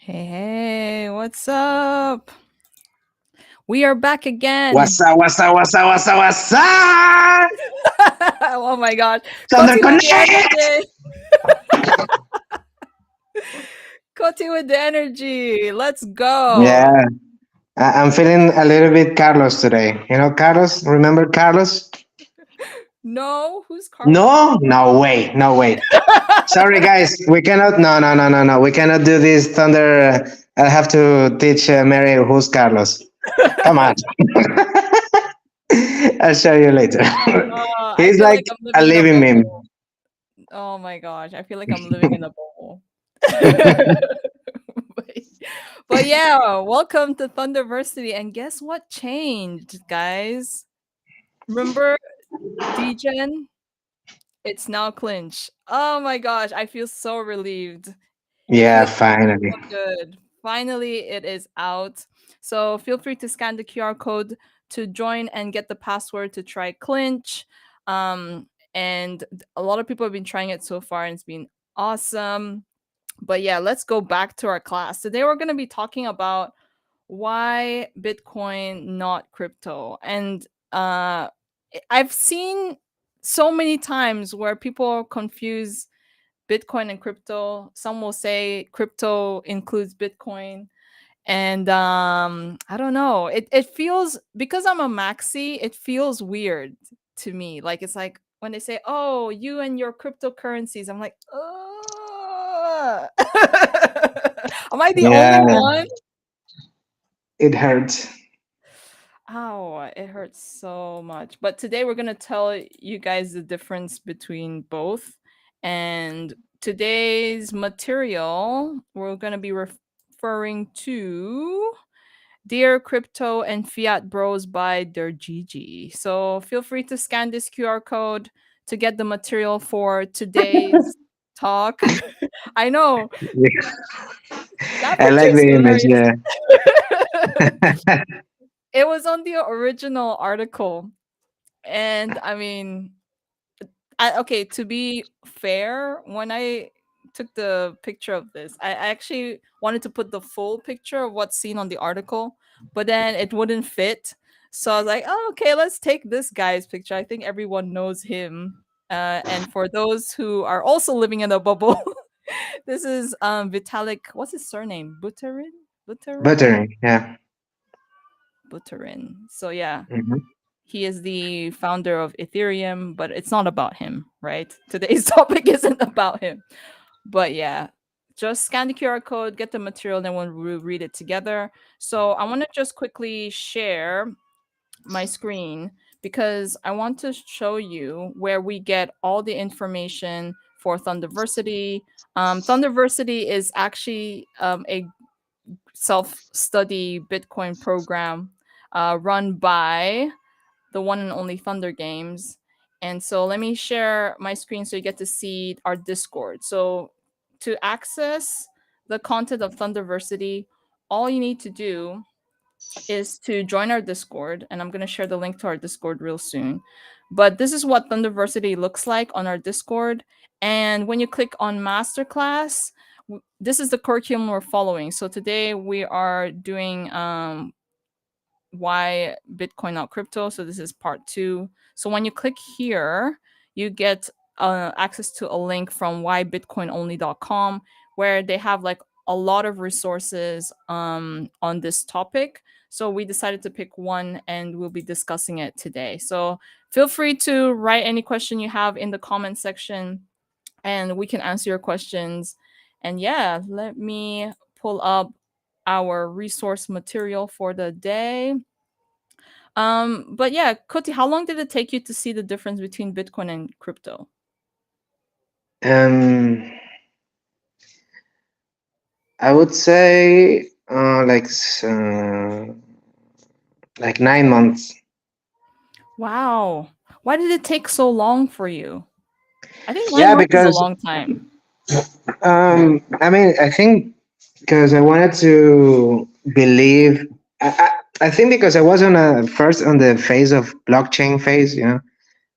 Hey, what's up? We are back again. What's up, what's up, what's up, what's up, what's up? Oh my god. Thunder Koty with the Connect! energy. Koty with the energy. Let's go. Yeah, I'm feeling a little bit Carlos today. You know Carlos? Remember Carlos? No, who's Carlos? No? No way, no way. Sorry, guys, we cannot. No. We cannot do this Thunder. I'll have to teach Mary who's Carlos. Come on. I'll show you later. I He's feel like like I'm a living in a living meme. bubble. Oh my gosh, I feel like I'm living in a bubble. but, but yeah, welcome to THNDRversity. And guess what changed, guys? Remember Degen? It's now Clinch. Oh my gosh, I feel so relieved. It Yeah, feels finally. so good. Finally, it is out. So feel free to scan the QR code to join and get the password to try Clinch. And a lot of people have been trying it so far, and it's been awesome. But yeah, let's go back to our class. Today, we're going to be talking about why Bitcoin, not crypto. And I've seen so many times where people confuse Bitcoin and crypto. Some will say crypto includes Bitcoin. And I don't know. It feels, because I'm a maxi, it feels weird to me. Like it's like when they say, "Oh, you and your cryptocurrencies." I'm like, am I the only Yeah, one? it hurts. Oh, it hurts so much. But today we're going to tell you guys the difference between both. And today's material, we're going to be referring to Dear Crypto and Fiat Bros by Dergigi. So feel free to scan this QR code to get the material for today's talk. I know that I picture like is the image. hilarious. Yeah. It was on the original article. And I mean, okay, to be fair, when I took the picture of this, I actually wanted to put the full picture of what's seen on the article, but then it wouldn't fit. So I was like, oh, okay, let's take this guy's picture. I think everyone knows him. And for those who are also living in a bubble, this is Vitalik. What's his surname? Buterin? Buterin? Buttering. Yeah. Buterin. So yeah, Mhm. he is the founder of Ethereum, but it's not about him, right? Today's topic isn't about him. But yeah, just scan the QR code, get the material, then we'll read it together. So I want to just quickly share my screen because I want to show you where we get all the information for THNDRversity. THNDRversity is actually a self-study Bitcoin program run by the one and only Thunder Games. And so let me share my screen so you get to see our Discord. So to access the content of THNDRversity, all you need to do is to join our Discord, and I'm going to share the link to our Discord real soon. But this is what THNDRversity looks like on our Discord. And when you click on Masterclass, this is the curriculum we're following. So today we are doing why Bitcoin not crypto. So this is part 2. So when you click here, you get access to a link from whybitcoinonly.com where they have like a lot of resources on this topic. So we decided to pick one and we'll be discussing it today. So feel free to write any question you have in the comment section and we can answer your questions. And yeah, let me pull up our resource material for the day. But yeah, Koty, how long did it take you to see the difference between Bitcoin and crypto? Um, I would say like 9 months. Wow. Why did it take so long for you? I think nine Yeah, months is a because long time. I mean, I think because I wanted to believe. I think because I was on a first on the phase of blockchain phase. You know,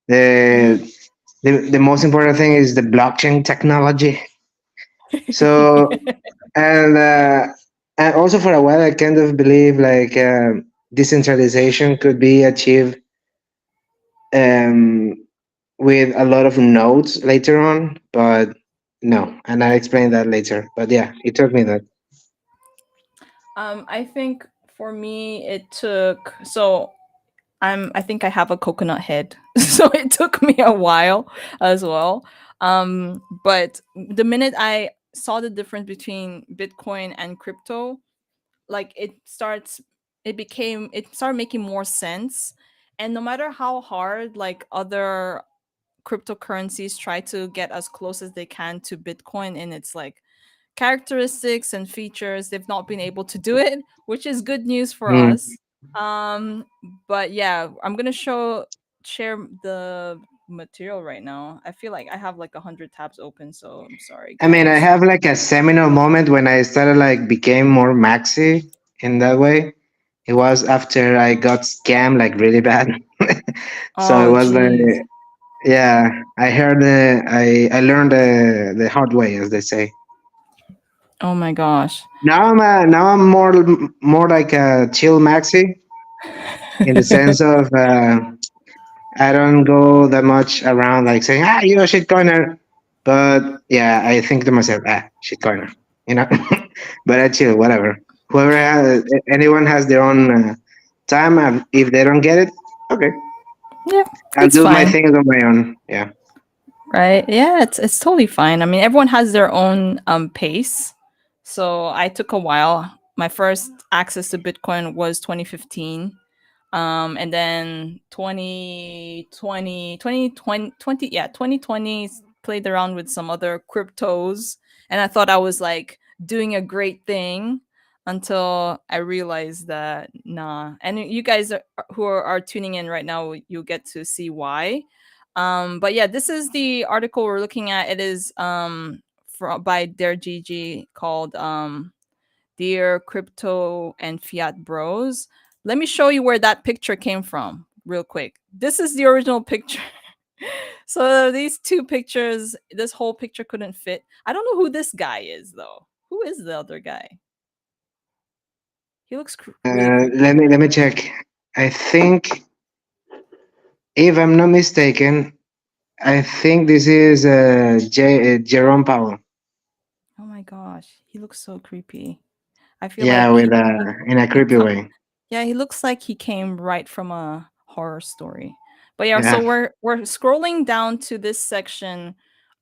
Mm. the the most important thing is the blockchain technology. So and And also for a while, I kind of believe like decentralization could be achieved um, with a lot of nodes later on, but no, and I explain that later. But yeah, it took me that. I think for me it took so I think I have a coconut head. So it took me a while as well. But the minute I saw the difference between Bitcoin and crypto, like it started making more sense. And no matter how hard like other cryptocurrencies try to get as close as they can to Bitcoin in its like characteristics and features, they've not been able to do it, which is good news for Mm. us. Um, but yeah, I'm gonna share the material right now. I feel like I have like 100 tabs open, so I'm sorry, I mean, I guys. have like a seminal moment when I started like became more maxi in that way. It was after I got scammed like really bad. So it Oh, was like, jeez. yeah, I heard I learned the hard way, as they say. Oh my gosh. Now I'm more like a chill maxi in the sense of I don't go that much around like saying, ah, you're a shitcoiner. But yeah, I think to myself, ah, shitcoiner, you know. But I chill, whatever. Anyone has their own time. If they don't get it, okay, Yeah, I'll it's do my fine. things on my own. Yeah. Right? Yeah, it's totally fine. I mean, everyone has their own pace. So I took a while. My first access to Bitcoin was 2015. And then 2020, yeah, 2020 played around with some other cryptos, and I thought I was like doing a great thing until I realized that nah. And you guys are tuning in right now, you'll get to see why. But yeah, this is the article we're looking at. It is by Dergigi called Dear Crypto and Fiat Bros. Let me show you where that picture came from, real quick. This is the original picture. So these two pictures, this whole picture couldn't fit. I don't know who this guy is, though. Who is the other guy? He looks really creepy. Let me check. I think, if I'm not mistaken, I think this is Jerome Powell. Oh my gosh, he looks so creepy. I feel Yeah, like with in a he creepy way. yeah, he looks like he came right from a horror story. But yeah, so Yeah. we're scrolling down to this section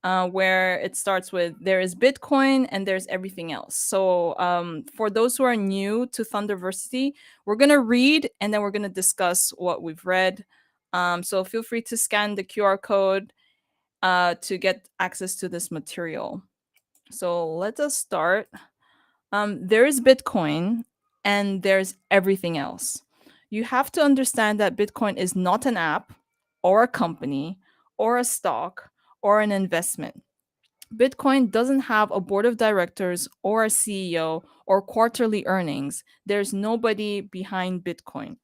where it starts with there is Bitcoin and there's everything else. So for those who are new to THNDRversity, we're gonna read and then we're gonna discuss what we've read. So feel free to scan the QR code to get access to this material. So let us start. There is Bitcoin and there's everything else. You have to understand that Bitcoin is not an app or a company or a stock or an investment. Bitcoin doesn't have a board of directors or a CEO or quarterly earnings. There's nobody behind Bitcoin.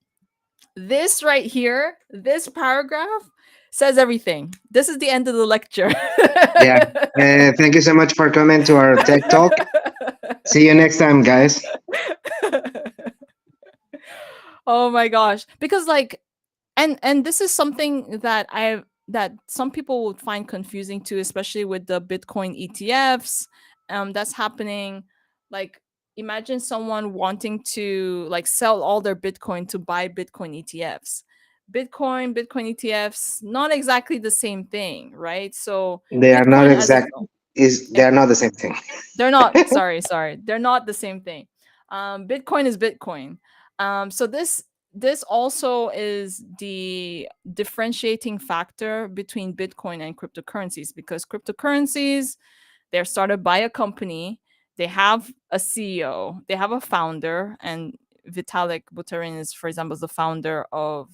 This right here, this paragraph says everything. This is the end of the lecture. Yeah. Thank you so much for coming to our tech talk. See you next time, guys. Oh my gosh. Because like and this is something that some people would find confusing too, especially with the Bitcoin ETFs that's happening. Like imagine someone wanting to like sell all their Bitcoin to buy Bitcoin ETFs. Bitcoin ETFs, not exactly the same thing, right? So They are not Bitcoin as its exact. own, They are not the same thing. they're not. Sorry. They're not the same thing. Bitcoin is Bitcoin. So this also is the differentiating factor between Bitcoin and cryptocurrencies because cryptocurrencies they're started by a company. They have a CEO. They have a founder, and Vitalik Buterin is, for example, the founder of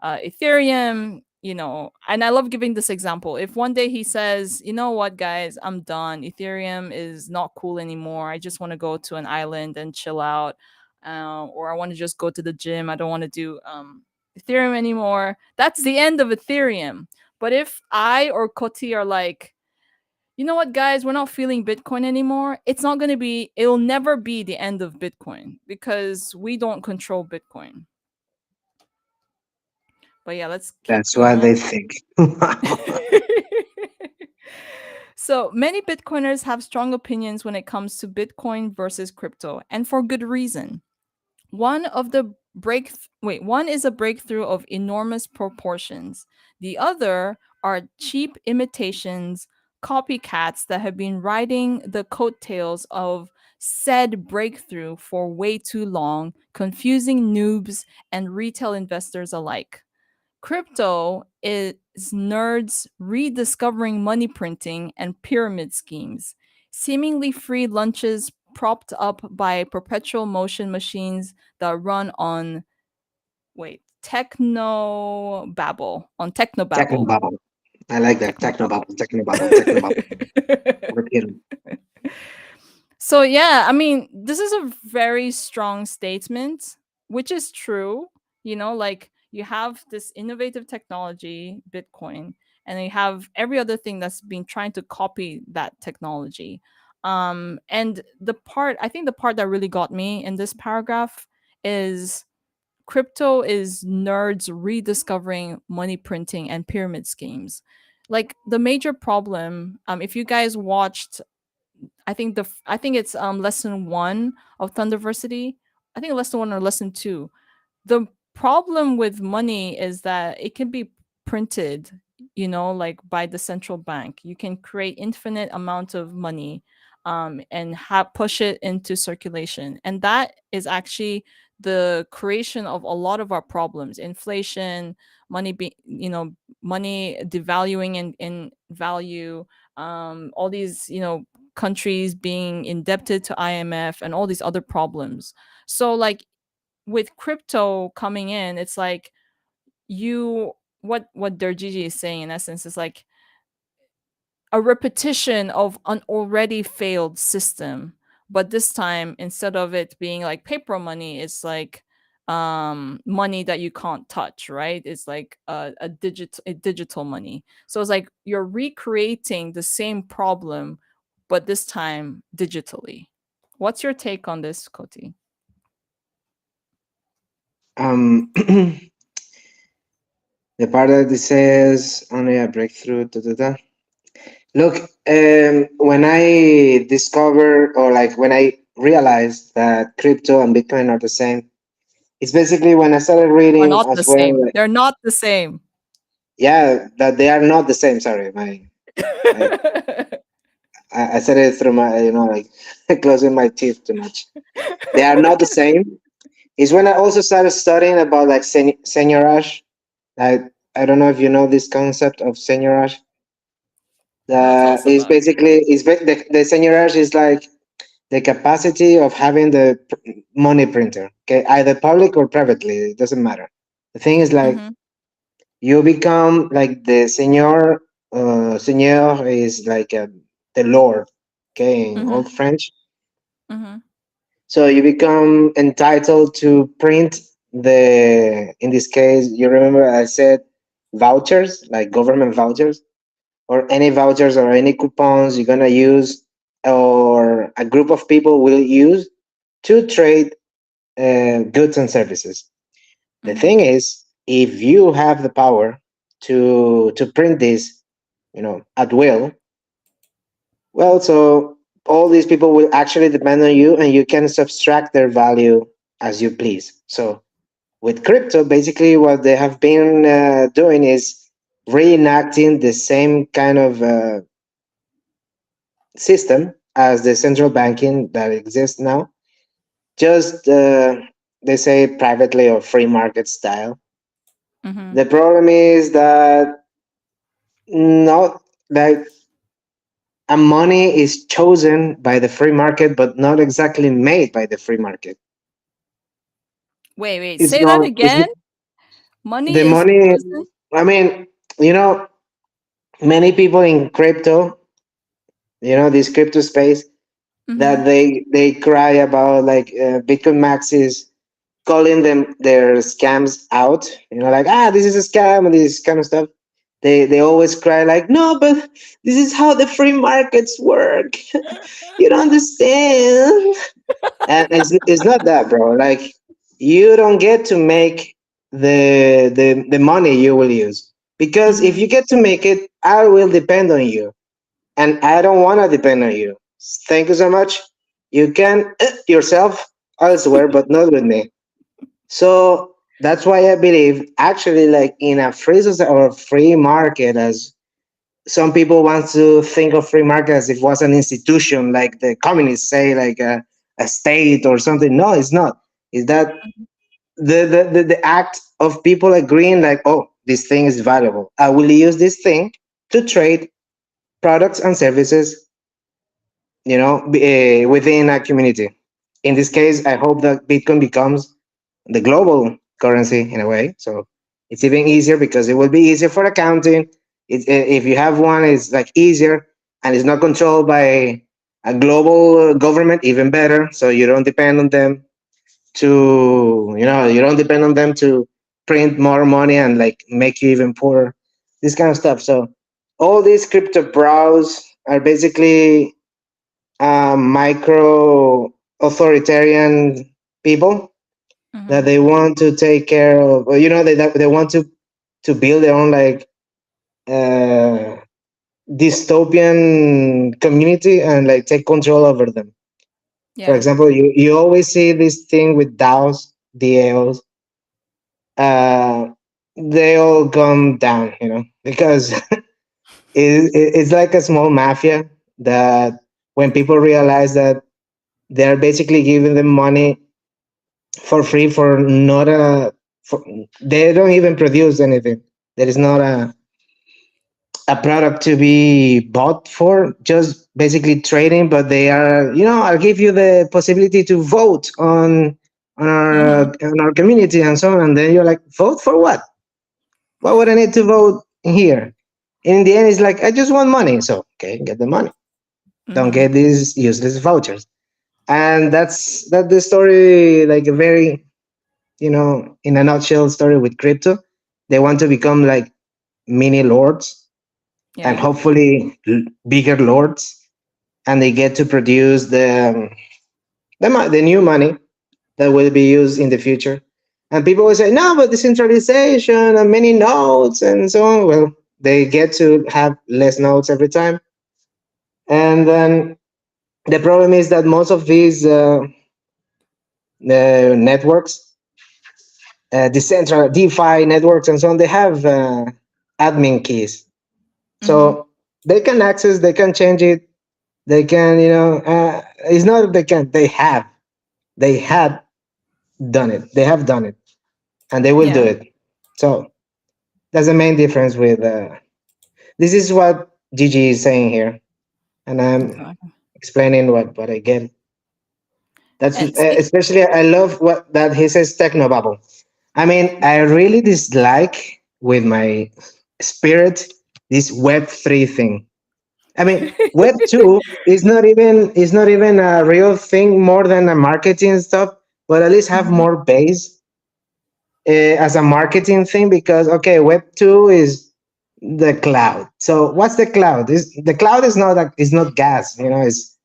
Ethereum. You know, and I love giving this example. If one day he says, "You know what, guys, I'm done. Ethereum is not cool anymore. I just want to go to an island and chill out, or I want to just go to the gym. I don't want to do Ethereum anymore." That's the end of Ethereum. But if I or Koty are like, You know what, guys? We're not feeling Bitcoin anymore. It's not going to be, it'll never be the end of Bitcoin because we don't control Bitcoin. But yeah, let's keep That's what they going. think. So many Bitcoiners have strong opinions when it comes to Bitcoin versus crypto, and for good reason. One is a breakthrough of enormous proportions. The other are cheap imitations, copycats that have been riding the coattails of said breakthrough for way too long, confusing noobs and retail investors alike. Crypto is nerds rediscovering money printing and pyramid schemes, seemingly free lunches propped up by perpetual motion machines that run on Technobabble. Technobabble. I like that. Technobabble. Technobabble, Technobabble, Technobabble. Repeat 'em. So yeah, I mean, this is a very strong statement, which is true. Like you have this innovative technology, Bitcoin, and you have every other thing that's been trying to copy that technology. And I think the part that really got me in this paragraph is crypto is nerds rediscovering money printing and pyramid schemes. Like the major problem, if you guys watched, I think it's lesson 1 of THNDRversity. I think lesson 1 or lesson 2. The problem with money is that it can be printed, like by the central bank. You can create infinite amount of money, and push it into circulation, and that is actually the creation of a lot of our problems: inflation, money devaluing in value, all these countries being indebted to IMF, and all these other problems. So like with crypto coming in, it's like what Dergigi is saying in essence is like a repetition of an already failed system, but this time instead of it being like paper money, it's like money that you can't touch, right? It's like a digital money. So it's like you're recreating the same problem, but this time digitally. What's your take on this, Koty? The part that it says only a breakthrough. Da, da, da. Look, when I discover or like when I realized that crypto and Bitcoin are the same, it's basically when I started Are reading not the as well. same. They're not the same. Yeah, that they are not the same. Sorry, I, I said it through my, like closing my teeth too much. They are not the same. Is when I also started studying about like seigniorage. I I don't know if you know this concept of seigniorage. No, tell us Is about it. basically the seigniorage is like the capacity of having the money printer. Okay, either public or privately, it doesn't matter. The thing is like Mm-hmm. you become like the seigneur. Seigneur is like the lord. Okay, in Mm-hmm. old French. Mm-hmm. So you become entitled to print in this case, you remember I said vouchers, like government vouchers, or any vouchers or any coupons you're going to use, or a group of people will use to trade goods and services. The Mm-hmm. thing is, if you have the power to print this, at will, well, so all these people will actually depend on you, and you can subtract their value as you please. So with crypto, basically what they have been doing is reenacting the same kind of system as the central banking that exists now. Just they say privately or free market style. Mm-hmm. The problem is that not like a money is chosen by the free market, but not exactly made by the free market. Wait, It's say that not. It's again. Money the is money. chosen. I mean, you know, many people in crypto, this crypto space, Mm-hmm. that they cry about like Bitcoin maxis calling them their scams out. Like this is a scam and this kind of stuff. they always cry like, no, but this is how the free markets work. You don't understand. And it's not that, bro. Like, you don't get to make the money you will use, because if Mhm. you get to make it, I will depend on you, and I don't want to depend on you. Thank you so much. You can yourself elsewhere, but not with me. So that's why I believe, actually, like, in a free society or free market, as some people want to think of free market as if it was an institution, like the communists say, like a state or something. No, it's not. It's that the act of people agreeing, like, oh, this thing is valuable. I will use this thing to trade products and services, within a community. In this case, I hope that Bitcoin becomes the global currency in a way. So it's even easier because it will be easier for accounting. If you have one, it's like easier, and it's not controlled by a global government, even better. So you don't depend on them you don't depend on them to print more money and like make you even poorer. This kind of stuff. So all these crypto bros are basically micro authoritarian people that Mhm. they want to take care of, or they want to build their own, like, uh dystopian community and like take control over them. For Yeah. example, you always see this thing with DAOs. uh they all gone down, because it's like a small mafia that, when people realize that they're basically giving them money for free, for not a for, they don't even produce anything. There is not a product to be bought for, just basically trading. But they are, I'll give you the possibility to vote Mhm. on our community and so on. And then you're like, vote for what? Why would I need to vote here? In the end, it's like, I just want money. So okay, get the money. Don't Mhm. get these useless vouchers. And that's the story, like a very, in a nutshell, story with crypto. They want to become like mini lords, and Yeah. hopefully bigger lords, and they get to produce the new money that will be used in the future. And people will say, no, but decentralization and many nodes and so on. Well, they get to have less nodes every time. And then the problem is that most of these networks, decentral DeFi networks and so on, they have admin keys. Mhm. So they can access, they can change it, they can, it's not that they can, they had done it, they have done it, and they will do Yeah. it. So that's the main difference with, this is what Gigi is saying here, and I'm Exactly. explaining what I get. That's And speak. especially, I love what that he says, Technobabble. I mean, I really dislike with my spirit this Web3 thing. I mean, Web 2 is not even a real thing, more than a marketing stuff, but at least have Mhm. more base as a marketing thing, because okay, Web 2 is the cloud. So what's the cloud? The cloud is not gas. Is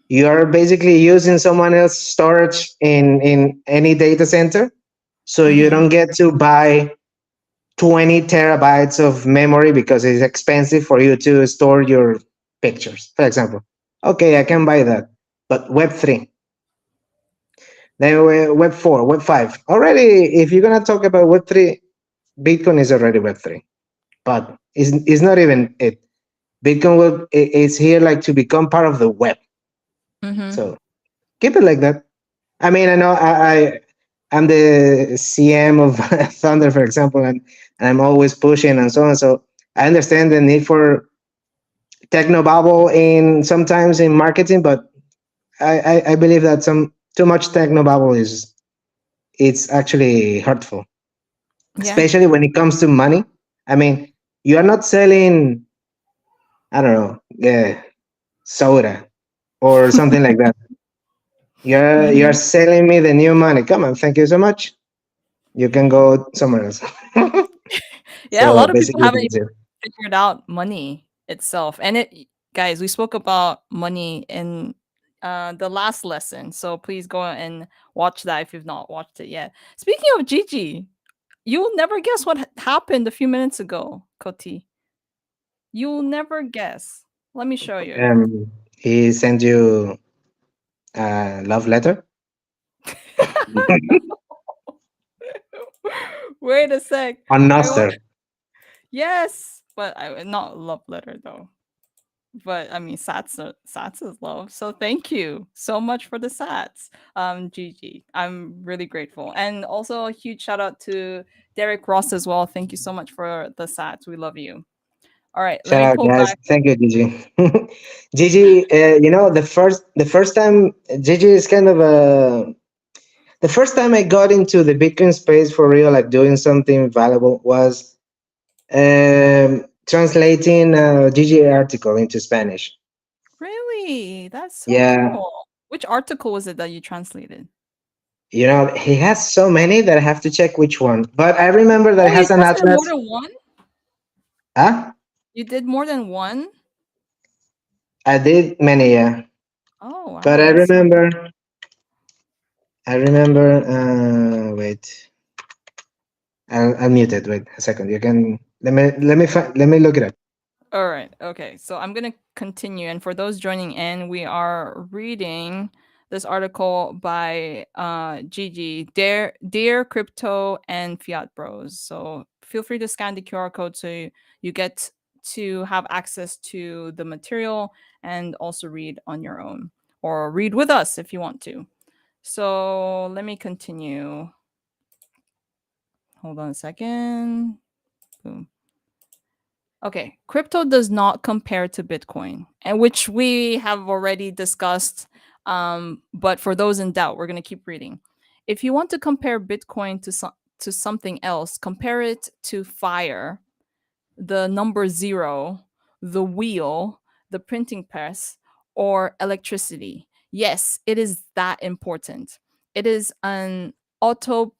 you're basically using someone else's storage in any data center, so you Mhm. don't get to buy 20 terabytes of memory because it's expensive for you to store your pictures, for example. Okay, I can buy that. But Web 3, then Web 4, Web 5. Already, if you're going to talk about Web 3, Bitcoin is already Web 3. But it's not even it. Bitcoin is here like to become part of the web. Mhm. So keep it like that. I mean, I know I'm the CM of Thunder, for example, and I'm always pushing and so on. So I understand the need for technobabble in sometimes in marketing, but I believe that some too much technobabble is it's actually hurtful, Yeah. especially when it comes to money. I mean, you are not selling, I don't know, soda or something like that. You're Mhm. selling me the new money. Come on, thank you so much. You can go somewhere else. Yeah, a So lot of people basically, haven't that's it. figured out money itself. And it guys, we spoke about money in the last lesson. So please go and watch that if you've not watched it yet. Speaking of Gigi, you'll never guess what happened a few minutes ago, Koty. You'll never guess. Let me show you. He sent you a love letter Wait a sec. on I want Nostr. yes, but I not love letter though. But I mean, Sats is love. So thank you so much for the Sats, Gigi. I'm really grateful, and also a huge shout out to Derek Ross as well. Thank you so much for the Sats. We love you. All right, let Shout me out, pull guys. back. Thank you, Gigi. Gigi, the first time Gigi is kind of a the first time I got into the Bitcoin space for real, like doing something valuable, was translating a Gigi article into Spanish. Really, that's so Yeah, cool. Which article was it that you translated? he has so many that I have to check which one. But I remember that Oh, it you has an translated more atlas. than one. Huh? You did more than one. I did many, yeah. Oh But wow, I that's so cool. remember, wait, I'll mute it. Wait a second. You can let me look it up. All right. Okay. So I'm going to continue. And for those joining in, we are reading this article by Gigi, Dear Crypto and Fiat Bros. So feel free to scan the QR code so you get to have access to the material and also read on your own or read with us if you want to. So let me continue. Hold on a second. Boom. Okay, crypto does not compare to Bitcoin, and which we have already discussed. But for those in doubt, we're going to keep reading. If you want to compare Bitcoin to something else, compare it to fire, the number zero, the wheel, the printing press, or electricity. Yes, it is that important. It is an autopoietic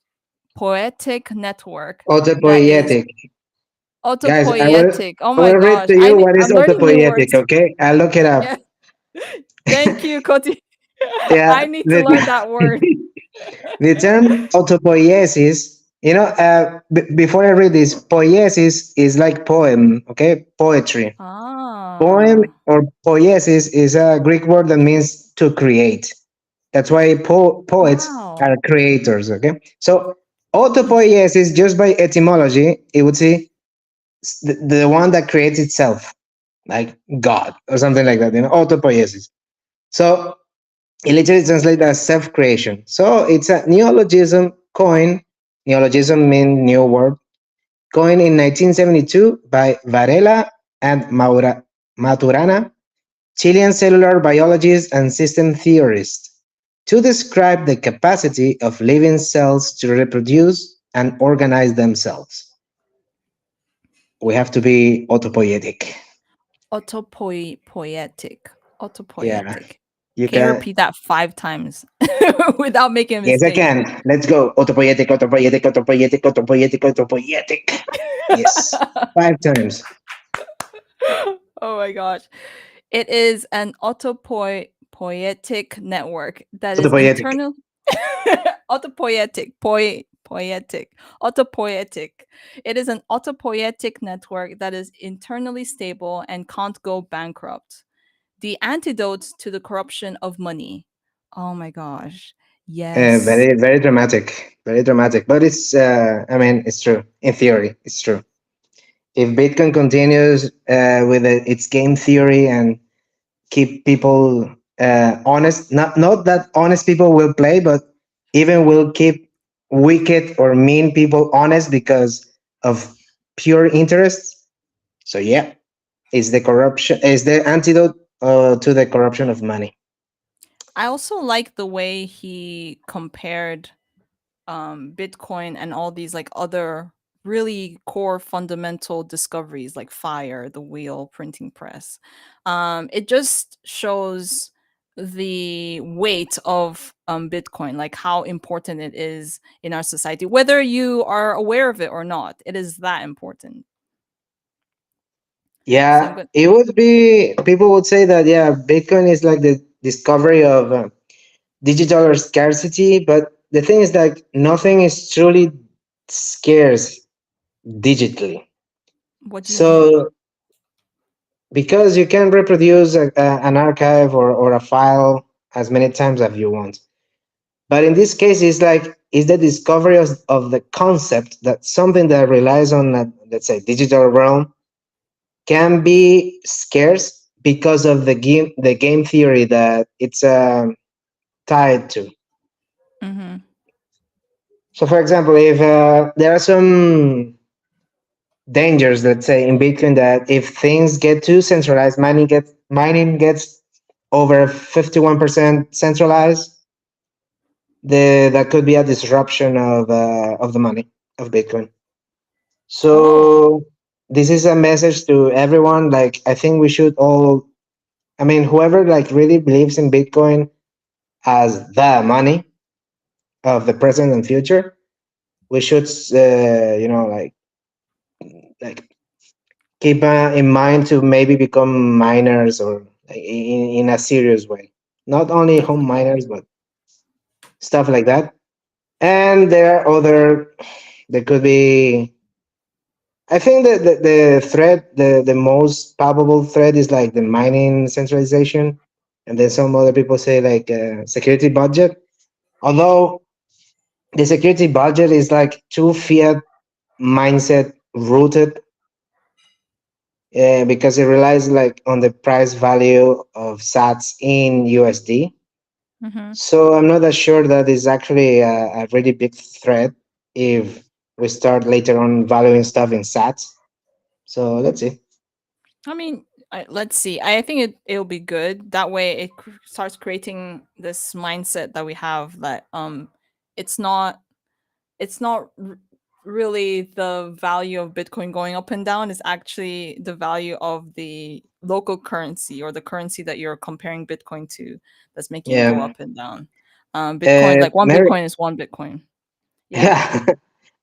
network that is Autopoietic. Guys, autopoietic. Oh I my will read gosh. to you what is I'm learning new autopoietic, words. okay? I'll look it up. Yeah. Thank you, Koti. Yeah, I need to learn that word. the term autopoiesis, before I read this, poiesis is like poem, okay? Poetry. Poem Ah. or poiesis is a Greek word that means to create. That's why poets Wow. are creators, okay? So autopoiesis, just by etymology, it would say the one that creates itself, like God or something like that, autopoiesis. So it literally translates as self-creation. So it's a neologism coin. Neologism means new word. Coined in 1972 by Varela and Maturana, Chilean cellular biologists and system theorists, to describe the capacity of living cells to reproduce and organize themselves. We have to be autopoietic. Autopoietic. Yeah, Autopoietic. you Can you can. repeat that 5 times without making a Yes, I mistake? can. Let's go. Autopoietic, autopoietic, autopoietic, autopoietic, autopoietic. Yes, 5 times. Oh my gosh. It is an autopoietic network that is Autopoietic. internal autopoietic poietic autopoietic. It is an autopoietic network that is internally stable and can't go bankrupt. The antidote to the corruption of money. Oh my gosh. Yes. Very, very dramatic. Very dramatic. But I mean, it's true. In theory, it's true. If Bitcoin continues with its game theory and keep people honest, not that honest people will play, but even will keep wicked or mean people honest because of pure interests. So yeah, it's the antidote to the corruption of money. I also like the way he compared Bitcoin and all these like other really core fundamental discoveries like fire, the wheel, printing press. It just shows the weight of Bitcoin, like how important it is in our society, whether you are aware of it or not. It is that important. So I'm Yeah, good. it would be. People would say that yeah, Bitcoin is like the discovery of digital scarcity, but the thing is that nothing is truly scarce digitally. What do you mean? So because you can reproduce an archive or a file as many times as you want. But in this case, it's like it's the discovery of the concept that something that relies on, let's say, digital realm can be scarce because of the game theory that it's tied to. Mm-hmm. So, for example, if there are some dangers, let's say, in Bitcoin, that if things get too centralized, mining gets over 51% centralized, that could be a disruption of the money of Bitcoin. Oh. So this is a message to everyone. Like I think we should all. I mean, whoever like really believes in Bitcoin as the money of the present and future, we should, like keep in mind to maybe become miners or like, in a serious way. Not only home Definitely. miners, but stuff like that. And there are other. There could be. I think that the threat, the most palpable threat is like the mining centralization, and then some other people say like security budget. Although the security budget is like too fiat mindset rooted, because it relies like on the price value of sats in USD. Mm-hmm. So I'm not that sure that is actually a really big threat if we start later on valuing stuff in sats. So let's see. I mean, let's see. I think it'll be good. That way, it starts creating this mindset that we have that it's not it's not really the value of Bitcoin going up and down. It's actually the value of the local currency or the currency that you're comparing Bitcoin to that's making it go Yeah. up and down. Bitcoin, like one Mary, Bitcoin is one Bitcoin. Yeah. yeah,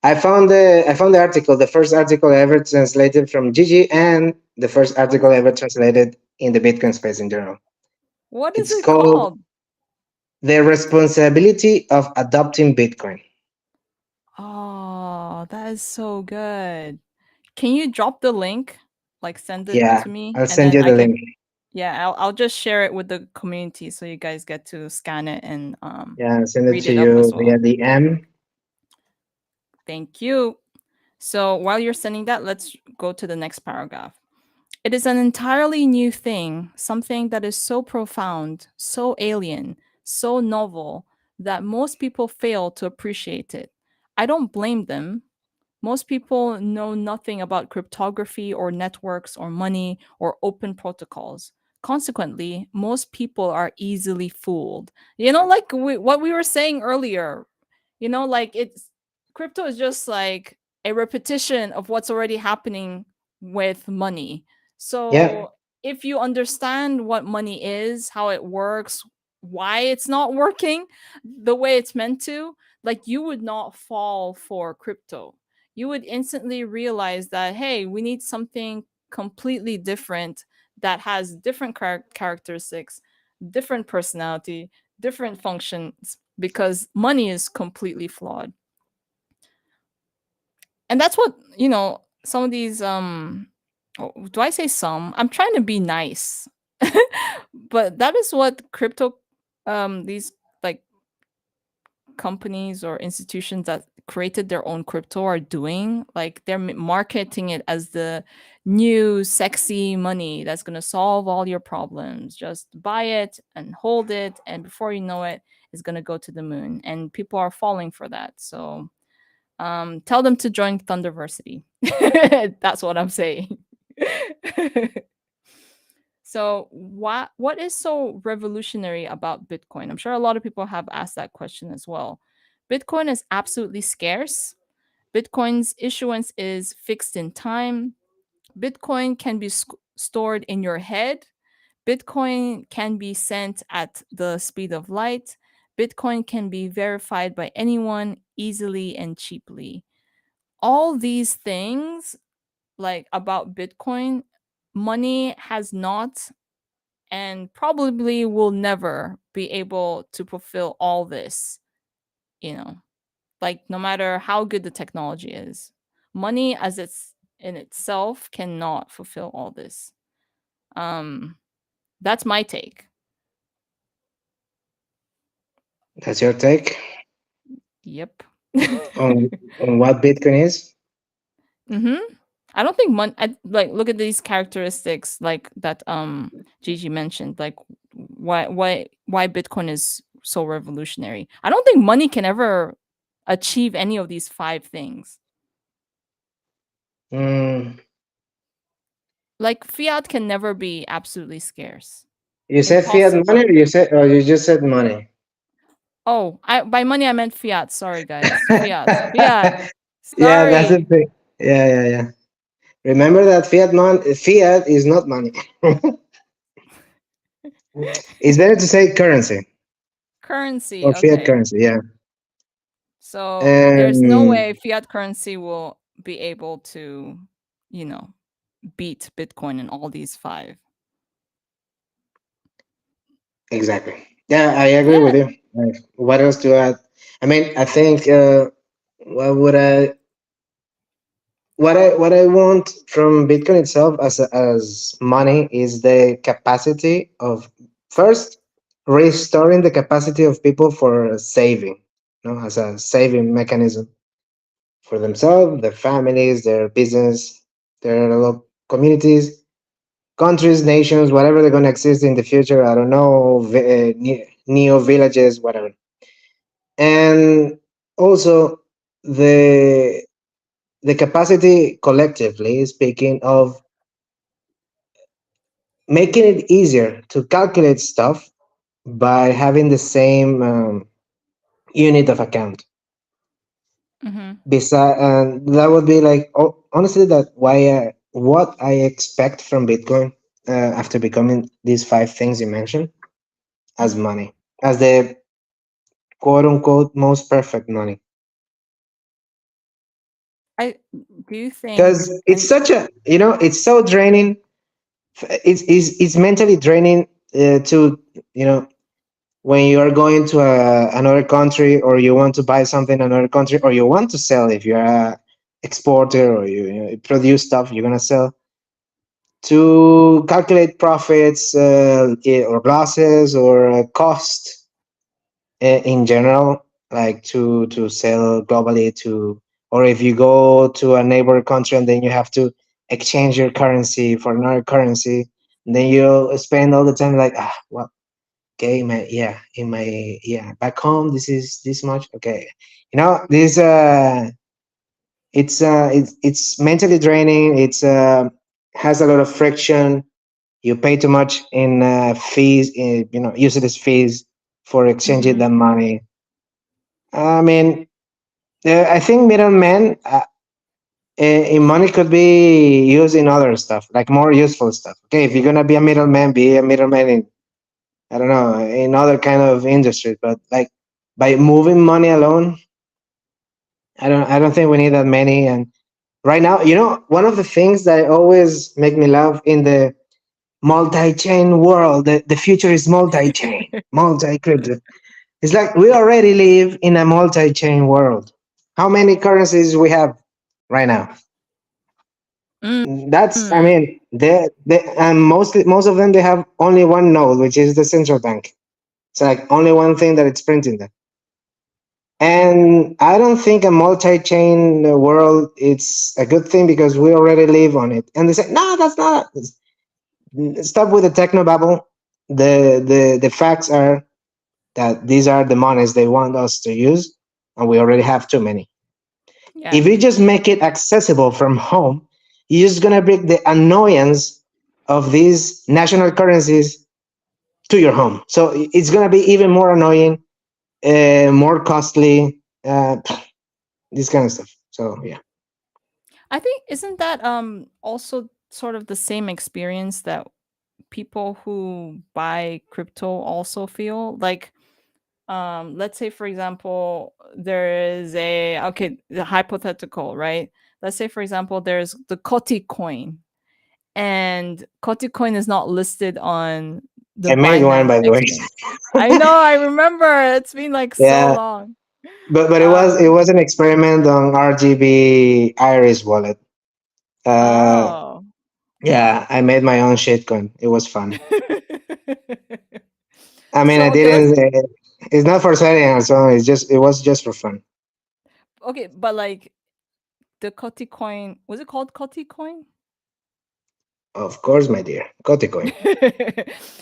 I found the article, the first article ever translated from Gigi, and the first What article is ever translated in the Bitcoin space in general. what is It's it called called? "The Responsibility of Adopting Bitcoin." Oh, that is so good. Can you drop the link? Like send it Yeah, to me I'll and send then you I the can link. yeah, I'll just share it with the community so you guys get to scan it and Yeah, I'll send it read to it up as you well. via DM. Thank you. So while you're sending that, let's go to the next paragraph. It is an entirely new thing, something that is so profound, so alien, so novel that most people fail to appreciate it. I don't blame them. Most people know nothing about cryptography or networks or money or open protocols. Consequently, most people are easily fooled. Like what we were saying earlier, like it's crypto is just like a repetition of what's already happening with money. Yeah, So if you understand what money is, how it works, why it's not working the way it's meant to, like you would not fall for crypto. You would instantly realize that, hey, we need something completely different that has different characteristics, different personality, different functions, because money is completely flawed. And that's what, some of these do I say some? I'm trying to be nice. But that is what crypto these like companies or institutions that created their own crypto are doing. Like they're marketing it as the new sexy money that's going to solve all your problems. Just buy it and hold it, and before you know it, it's going to go to the moon. And people are falling for that. So tell them to join THNDRversity. That's what I'm saying. So what is so revolutionary about Bitcoin? I'm sure a lot of people have asked that question as well. Bitcoin is absolutely scarce. Bitcoin's issuance is fixed in time. Bitcoin can be stored in your head. Bitcoin can be sent at the speed of light. Bitcoin can be verified by anyone easily and cheaply. All these things, like about Bitcoin, money has not and probably will never be able to fulfill all this, you know. Like no matter how good the technology is, money as it's in itself cannot fulfill all this. Um that's my take. That's your take Yep. on what Bitcoin is. Mhm. I don't think like look at these characteristics like that Gigi mentioned like why Bitcoin is so revolutionary. I don't think money can ever achieve any of these five things. Mm, Like fiat can never be absolutely scarce. you said fiat money, Impossible. or you just said money? Oh, I by money I meant fiat. Sorry guys. Fiat. Fiat. Yeah, that's the Sorry. thing. Yeah, yeah, yeah. Remember that fiat is not money. It's better to say currency Currency. or fiat Okay. currency. Yeah. So there's no And way fiat currency will be able to, you know, beat Bitcoin in all these five. exactly. Yeah, I agree with Yeah. you. What else to add? I mean, I think what would I what I want from Bitcoin itself as money is the capacity of first restoring the capacity of people for saving, as a saving mechanism for themselves, their families, their business, their communities, countries, nations, whatever they're going to exist in the future. I don't know, neo villages, whatever. And also the the capacity, collectively speaking, of making it easier to calculate stuff by having the same unit of account. Mhm. Beside, and that would be like, honestly, that why what I expect from Bitcoin after becoming these five things you mentioned as Mhm. money, as the quote unquote most perfect money, I do you think because it's such a, it's so draining. It's mentally draining to, you know when you are going to another country, or you want to buy something in another country, or you want to sell, if you're a exporter, or you produce stuff you're going to sell, to calculate profits, or losses, or cost in general, like to sell globally, to, or if you go to a neighbor country and then you have to exchange your currency for another currency, and then you spend all the time like, well, okay, man, yeah, in my, yeah, back home this is this much, okay, this it's mentally draining. It's has a lot of friction. You pay too much in fees, useless fees for exchanging mhm. the money. I mean, I think middlemen in money could be used in other stuff, like more useful stuff. Okay, if you're gonna be a middleman in, I don't know, in other kind of industries. But like, by moving money alone, I don't think we need that many. And right now, one of the things that always make me laugh in the multi-chain world, the future is multi-chain, multi-crypto. It's like we already live in a multi-chain world. How many currencies we have right now? That's, I Mm. mean, they and most of them, they have only one node, which is the central bank. It's like only one thing that it's printing there. And I don't think a multi-chain world it's a good thing, because we already live on it. And they say, no, that's not. Stop with the technobabble. The facts are that these are the monies they want us to use, and we already have too many. Yeah. If you just make it accessible from home, you're just gonna bring the annoyance of these national currencies to your home. So it's gonna be even more annoying, more costly, this kind of stuff. So yeah. I think isn't that also sort of the same experience that people who buy crypto also feel? Like let's say for example there is a okay the hypothetical, right? Let's say for example there's the Koty coin and Koty coin is not listed on the I made one, Binance by the way. exchange. I know, I remember. It's been like so Yeah, long. but it was an experiment on RGB Iris wallet. Uh, Oh. yeah, I made my own shitcoin. It was fun. I mean, I So okay, let's didn't. It's not for selling and so on. It was just for fun. okay, but like the Koty coin, was it called Koty coin? Of course, my dear, Kotecoin.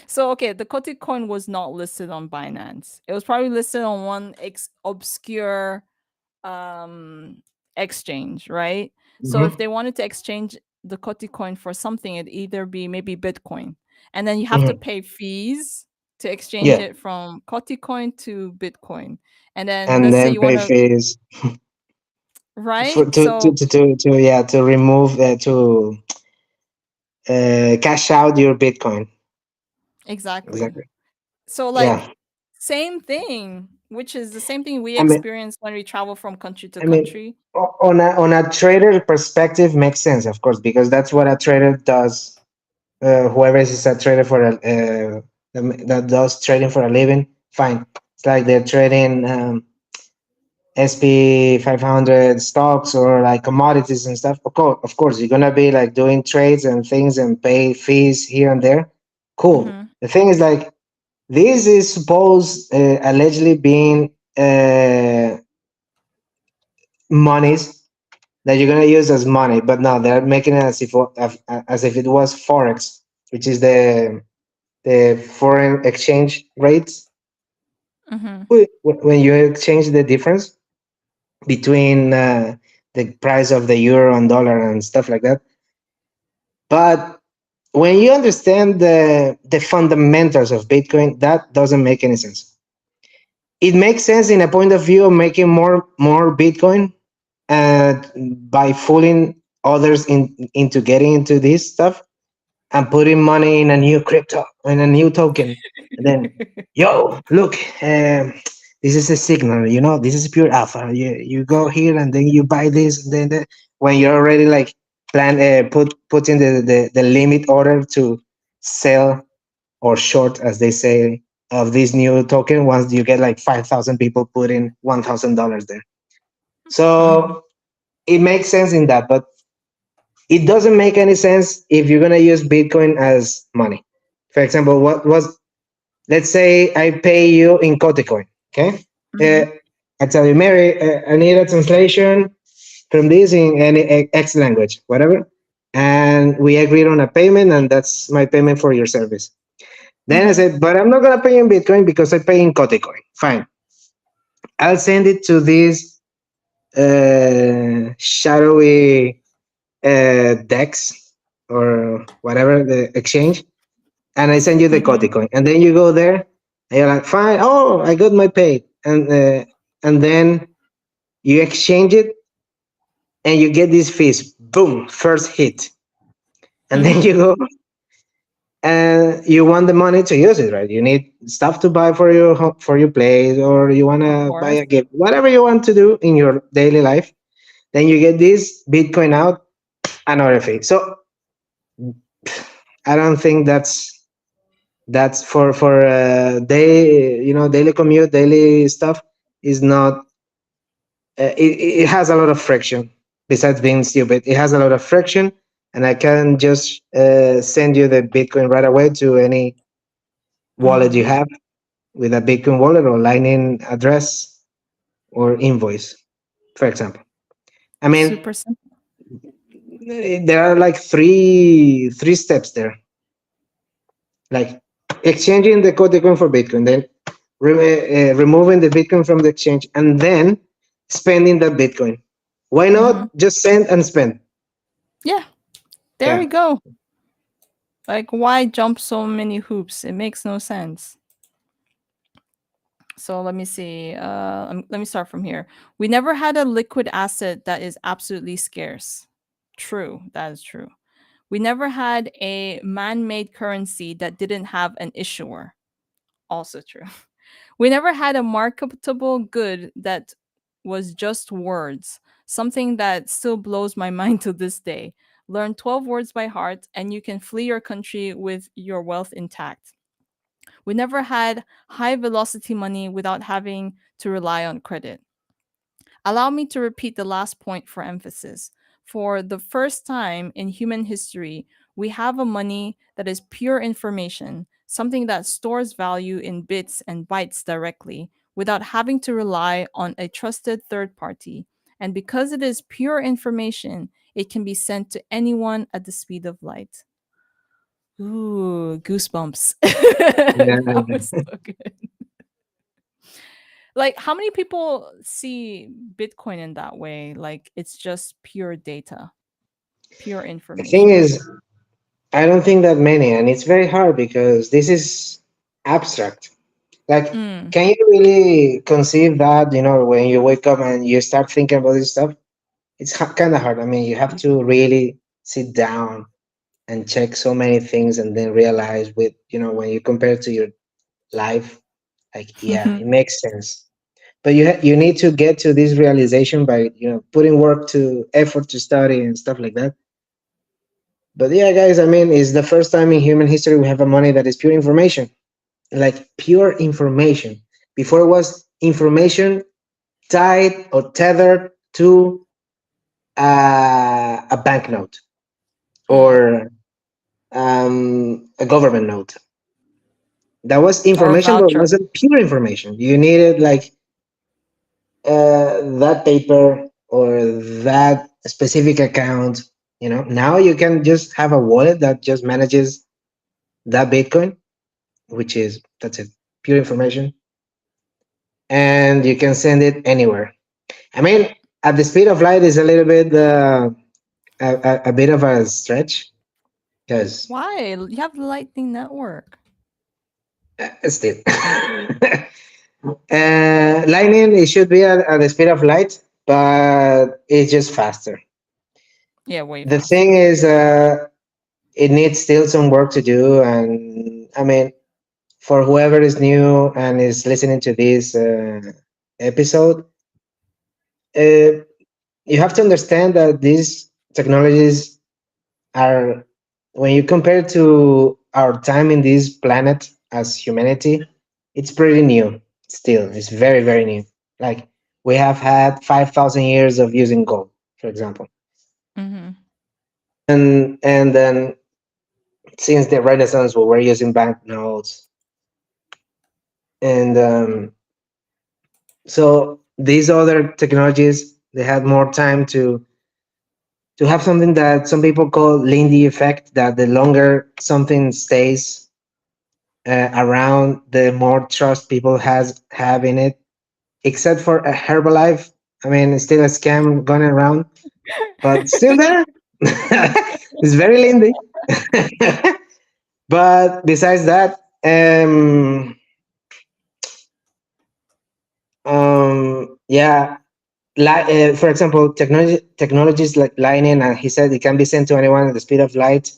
So okay, the Koty coin was not listed on Binance. It was probably listed on one obscure um exchange, right? So if Mm-hmm. they wanted to exchange the Koty coin for something, it'd either be maybe Bitcoin. And then you have to Mm-hmm. pay fees to exchange Yeah, it from Koty coin to Bitcoin. And then and let's say then you want pay to, fees for right? to So to to, to yeah to remove to cash out your Bitcoin. exactly. Exactly. So like Yeah. same thing, which is the same thing we I mean, experience when we travel from country to I mean, country. on a trader perspective makes sense, of course, because that's what a trader does. Whoever is a trader for that does trading for a living, fine. It's like they're trading SP 500 stocks or like commodities and stuff. Of course, you're gonna be like doing trades and things and pay fees here and there. Cool. Mhm. The thing is like this is supposed allegedly being monies that you're gonna use as money, but no, they're making it as if it was forex, which is the foreign exchange rates. Mhm. When you exchange the difference between the price of the euro and dollar and stuff like that. But when you understand the fundamentals of Bitcoin, that doesn't make any sense. It makes sense in a point of view of making more Bitcoin by fooling others into getting into this stuff and putting money in a new crypto in a new token, and then yo look, this is a signal, this is pure alpha. You go here and then you buy this, and then when you're already like put in the limit order to sell or short, as they say, of this new token, once you get like 5,000 people put in $1,000 there. Mhm. So it makes sense in that, but it doesn't make any sense if you're gonna use Bitcoin as money. For example, what was, let's say I pay you in Kotecoin, okay? Mhm. I tell you, Mary, I need a translation from this in any X language, whatever, and we agreed on a payment, and that's my payment for your service. Then I Mhm. said, but I'm not gonna pay in Bitcoin because I pay in Kotecoin. Fine, I'll send it to this shadowy DEX or whatever the exchange, and I send you the Mhm. Kote coin, and then you go there, and you're like, fine, oh, I got my pay, and then you exchange it, and you get these fees, boom, first hit, and then you Mhm. go and you want the money to use it, right? You need stuff to buy for your for your place, or you want Of to buy course. a gift, whatever you want to do in your daily life. Then you get this Bitcoin out, another fee. So I don't think that's for daily commute, daily stuff is not. It has a lot of friction. Besides being stupid, it has a lot of friction, and I can just send you the Bitcoin right away to any wallet you Mhm. have with a Bitcoin wallet or Lightning address or invoice, for example. I mean, Super simple. there are like three steps there, like exchanging the Bitcoin for Bitcoin, then removing the Bitcoin from the exchange, and then spending that Bitcoin. Why Mhm. not just send and spend? Yeah, there we Yeah. go. Like why jump so many hoops? It makes no sense. So let me see. Let me start from here. We never had a liquid asset that is absolutely scarce. True, that is true. We never had a man-made currency that didn't have an issuer. Also true. We never had a marketable good that was just words. Something that still blows my mind to this day. Learn 12 words by heart, and you can flee your country with your wealth intact. We never had high velocity money without having to rely on credit. Allow me to repeat the last point for emphasis. For the first time in human history, we have a money that is pure information, something that stores value in bits and bytes directly without having to rely on a trusted third party. And because it is pure information, it can be sent to anyone at the speed of light. Ooh, goosebumps. That Yeah. was so good. Like, how many people see Bitcoin in that way? Like, it's just pure data, pure The thing information. is, I don't think that many, and it's very hard because this is abstract. Like, Mm. can you really conceive that, when you wake up and you start thinking about this stuff? It's kind of hard. I mean, you have to really sit down and check so many things and then realize when you compare it to your life, like, yeah, it makes sense. But you need to get to this realization by, putting work to effort to study and stuff like that. But yeah, guys, I mean, it's the first time in human history we have a money that is pure information, like pure information. Before it was information tied or tethered to a banknote Mm. or a government note. That was Or a information, but it voucher. wasn't pure information. You needed like that paper or that specific account. Now you can just have a wallet that just manages that Bitcoin, which is that's it, pure information, and you can send it anywhere. I mean, at the speed of light is a little bit a bit of a stretch because Why? You have the Lightning Network. still. Lightning, it should be at the speed of light, but it's just faster. Yeah, way The thing faster. is, it needs still some work to do. And I mean, for whoever is new and is listening to this episode, uh, you have to understand that these technologies are, when you compare to our time in this planet as humanity, it's pretty new still. It's very, very new. Like, we have had 5,000 years of using gold, for example. Mm-hmm. And then since the Renaissance, we were using banknotes. And so these other technologies, they had more time to have something that some people call Lindy effect, that the longer something stays around, the more trust people has have in it. Except for a Herbalife, I mean, it's still a scam going around, but still there. It's very Lindy. But besides that, yeah, for example, technologies like Lightning, and he said it can be sent to anyone at the speed of light.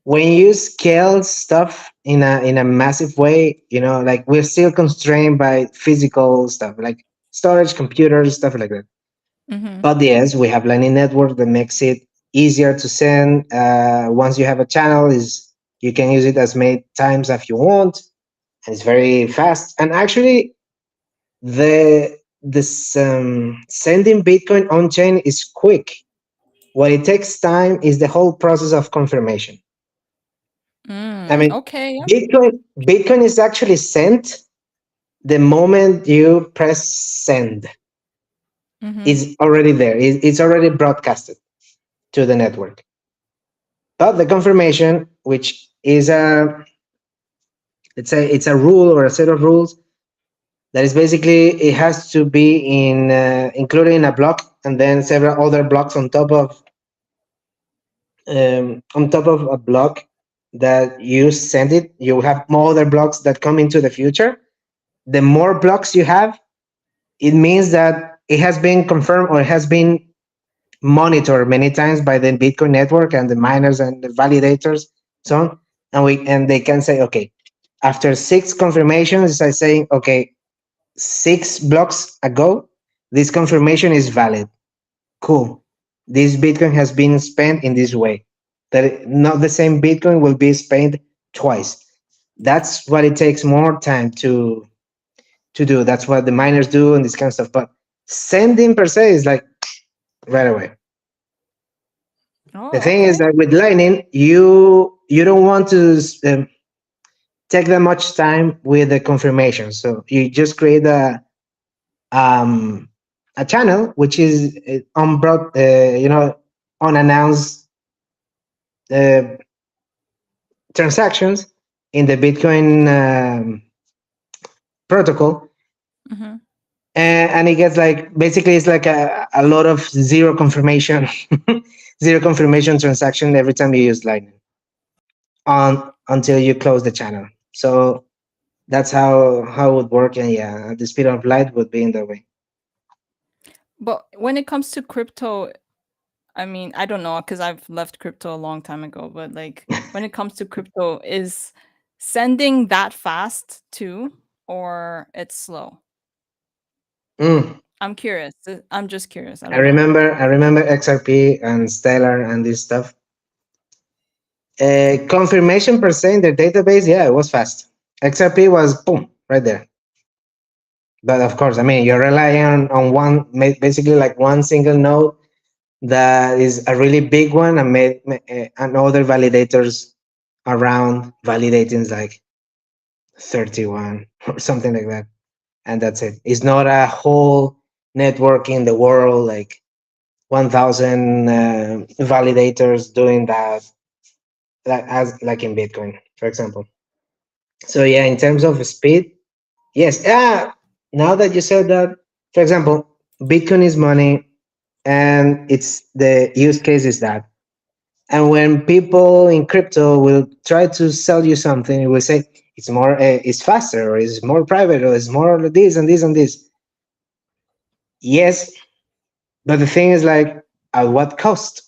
When you scale stuff in a massive way, like, we're still constrained by physical stuff like storage, computers, stuff like that. Mm-hmm. But yes, we have Lightning Network that makes it easier to send. Once you have a channel, is you can use it as many times as you want, and it's very fast. And actually, this sending Bitcoin on chain is quick. What it takes time is the whole process of confirmation. I Mm. mean, Okay. Yeah. Bitcoin is actually sent the moment you press send. Mm-hmm. It's already there. It's already broadcasted to the network. But the confirmation, which is it's a rule or a set of rules that is basically, it has to be included in a block, and then several other blocks on top of a block that you send it. You have more other blocks that come into the future. The more blocks you have, it means that it has been confirmed or it has been monitored many times by the Bitcoin network and the miners and the validators, so on. And they can say, okay, after 6 confirmations, it's like saying, okay, 6 blocks ago, this confirmation is valid. Cool. this Bitcoin has been spent in this way. That not the same Bitcoin will be spent twice. That's what it takes more time to do. That's what the miners do and this kind of stuff. But sending per se is like right away. The Oh, thing is okay. that with Lightning, you don't want to take that much time with the confirmation. So you just create um, a channel which is unbrought, unannounced uh, transactions in the Bitcoin protocol, Mm-hmm. and it gets like basically it's like a lot of zero confirmation, zero confirmation transaction every time you use Lightning on until you close the channel. So that's how it would work, and yeah, the speed of light would be in that way. But when it comes to crypto, I mean, I don't know because I've left crypto a long time ago, but like when it comes to crypto, is sending that fast too, or it's slow? Mm. I'm curious. I'm just curious. I I don't know. remember I remember XRP and Stellar and this stuff. Confirmation per se in the database, yeah, it was fast. XRP was boom right there. But of course, I mean, you're relying on one, basically like one single node that is a really big one, and other validators around validating like 31 or something like that, and that's it. It's not a whole network in the world like 1,000 validators doing that, as like in Bitcoin, for example. So yeah, in terms of speed, yes. Now that you said that, for example, Bitcoin is money, and it's the use case is that. And when people in crypto will try to sell you something, it will say it's more, it's faster, or it's more private, or it's more this and this and this. Yes, but the thing is like, at what cost?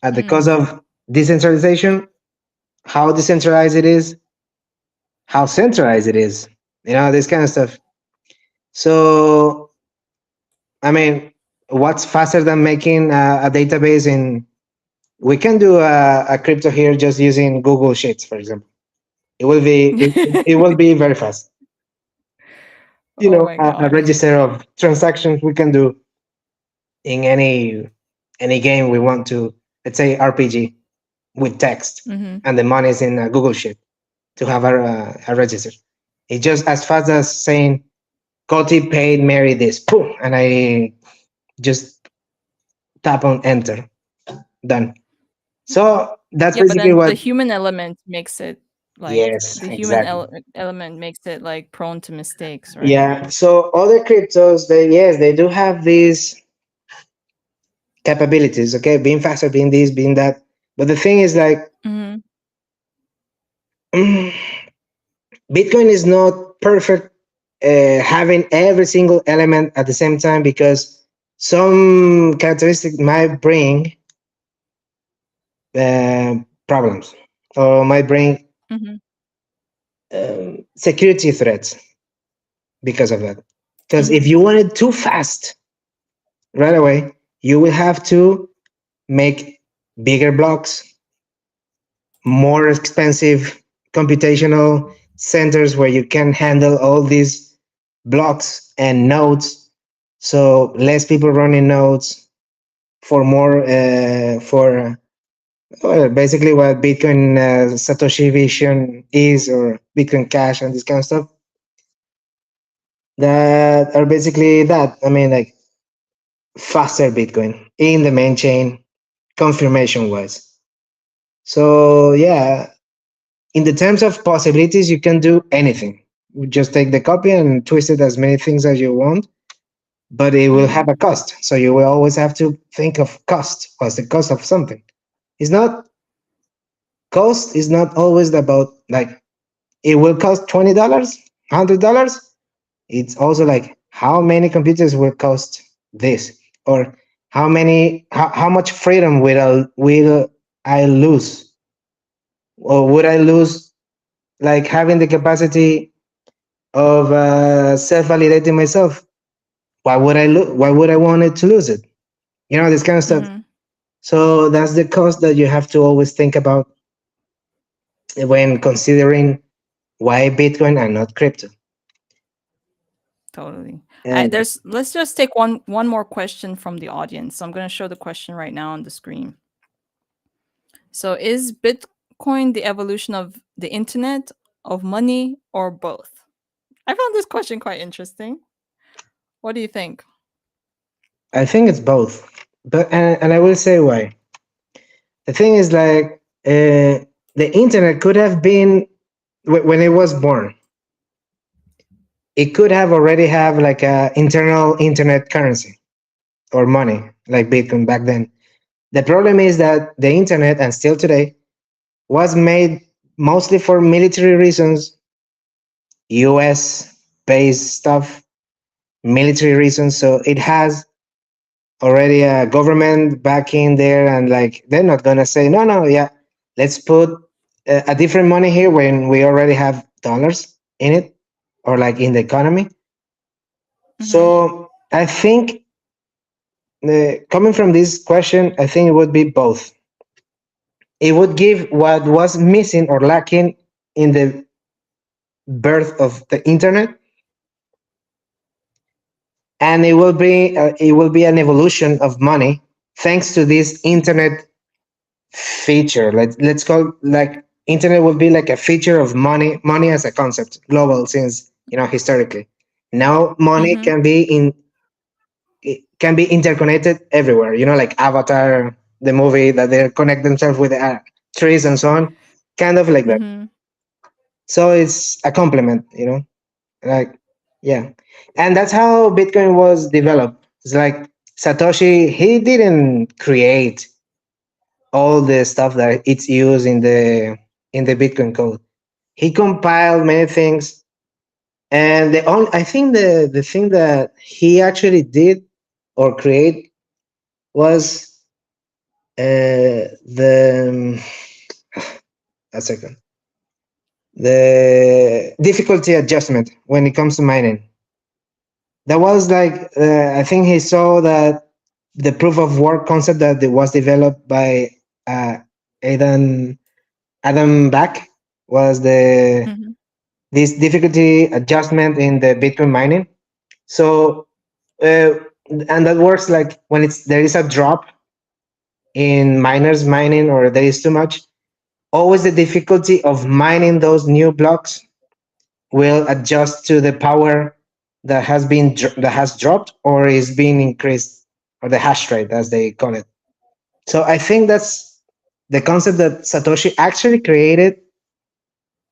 At the cost Mm, of decentralization, how decentralized it is, how centralized it is, this kind of stuff. So, I mean, what's faster than making a database in? We can do a crypto here just using Google Sheets, for example. It will be very fast. oh my A god. register of transactions we can do in any game we want to. Let's say RPG with text, Mm-hmm. and the money is in a Google Sheet to have a register. It's just as fast as saying Koty paid Mary this, boom, and I just tap on enter, done. So that's Yeah, but basically then the what. human element makes it like Yes, the human exactly. element makes it like prone to mistakes, right? Yeah. So other cryptos, they yes, they do have these capabilities. Okay, being faster, being this, being that. But the thing is, like, Mm-hmm. Bitcoin is not perfect, having every single element at the same time, because some characteristic might bring uh, problems, or might bring Mm-hmm. security threats because of that. Because Mm-hmm. if you want it too fast right away, you will have to make bigger blocks, more expensive computational centers where you can handle all these blocks and nodes. So less people running nodes for more for basically what Bitcoin Satoshi Vision is, or Bitcoin Cash and this kind of stuff, that are basically that. I mean, like, faster Bitcoin in the main chain, confirmation wise. So yeah, in the terms of possibilities, you can do anything. You just take the copy and twist it as many things as you want, but it will Mm-hmm. have a cost. So you will always have to think of cost. What's the cost of something? It's not cost is not always about like it will cost $20, $100. It's also like how many computers will cost this, or how much freedom will I lose, or would I lose like having the capacity of self-validating myself? Why would I want it to lose it? this kind of stuff. Mm-hmm. So that's the cost that you have to always think about when considering why Bitcoin and not crypto. Totally. And There's let's just take one more question from the audience. So I'm going to show the question right now on the screen. So is Bitcoin the evolution of the internet, of money, or both? I found this question quite interesting. What do you think? I think it's both. But and I will say why. The thing is like the internet could have been when it was born. It could have already have like a internal internet currency or money like Bitcoin back then. The problem is that the internet and still today was made mostly for military reasons, US based stuff, military reasons. So it has already a government back in there, and like they're not gonna say no, no, yeah, let's put a different money here when we already have dollars in it or like in the economy. Mm-hmm. So I think coming from this question, I think it would be both. It would give what was missing or lacking in the birth of the internet, and it will be an evolution of money thanks to this internet feature. Let's call like internet will be like a feature of money as a concept, global since historically. Now money Mm-hmm. can be interconnected everywhere. Like Avatar, the movie that they connect themselves with trees and so on, kind of like that. Mm-hmm. So it's a complement, like yeah, and that's how Bitcoin was developed. It's like Satoshi, he didn't create all the stuff that it's used in the Bitcoin code. He compiled many things, and I think the thing that he actually did or create was the a second the difficulty adjustment when it comes to mining. That was like I think he saw that the proof of work concept that it was developed by uh, Adam Adam Back was the Mm-hmm. this difficulty adjustment in the Bitcoin mining. So and that works like when there is a drop in miners mining or there is too much. Always the difficulty of mining those new blocks will adjust to the power that has dropped or is being increased, or the hash rate as they call it. So I think that's the concept that Satoshi actually created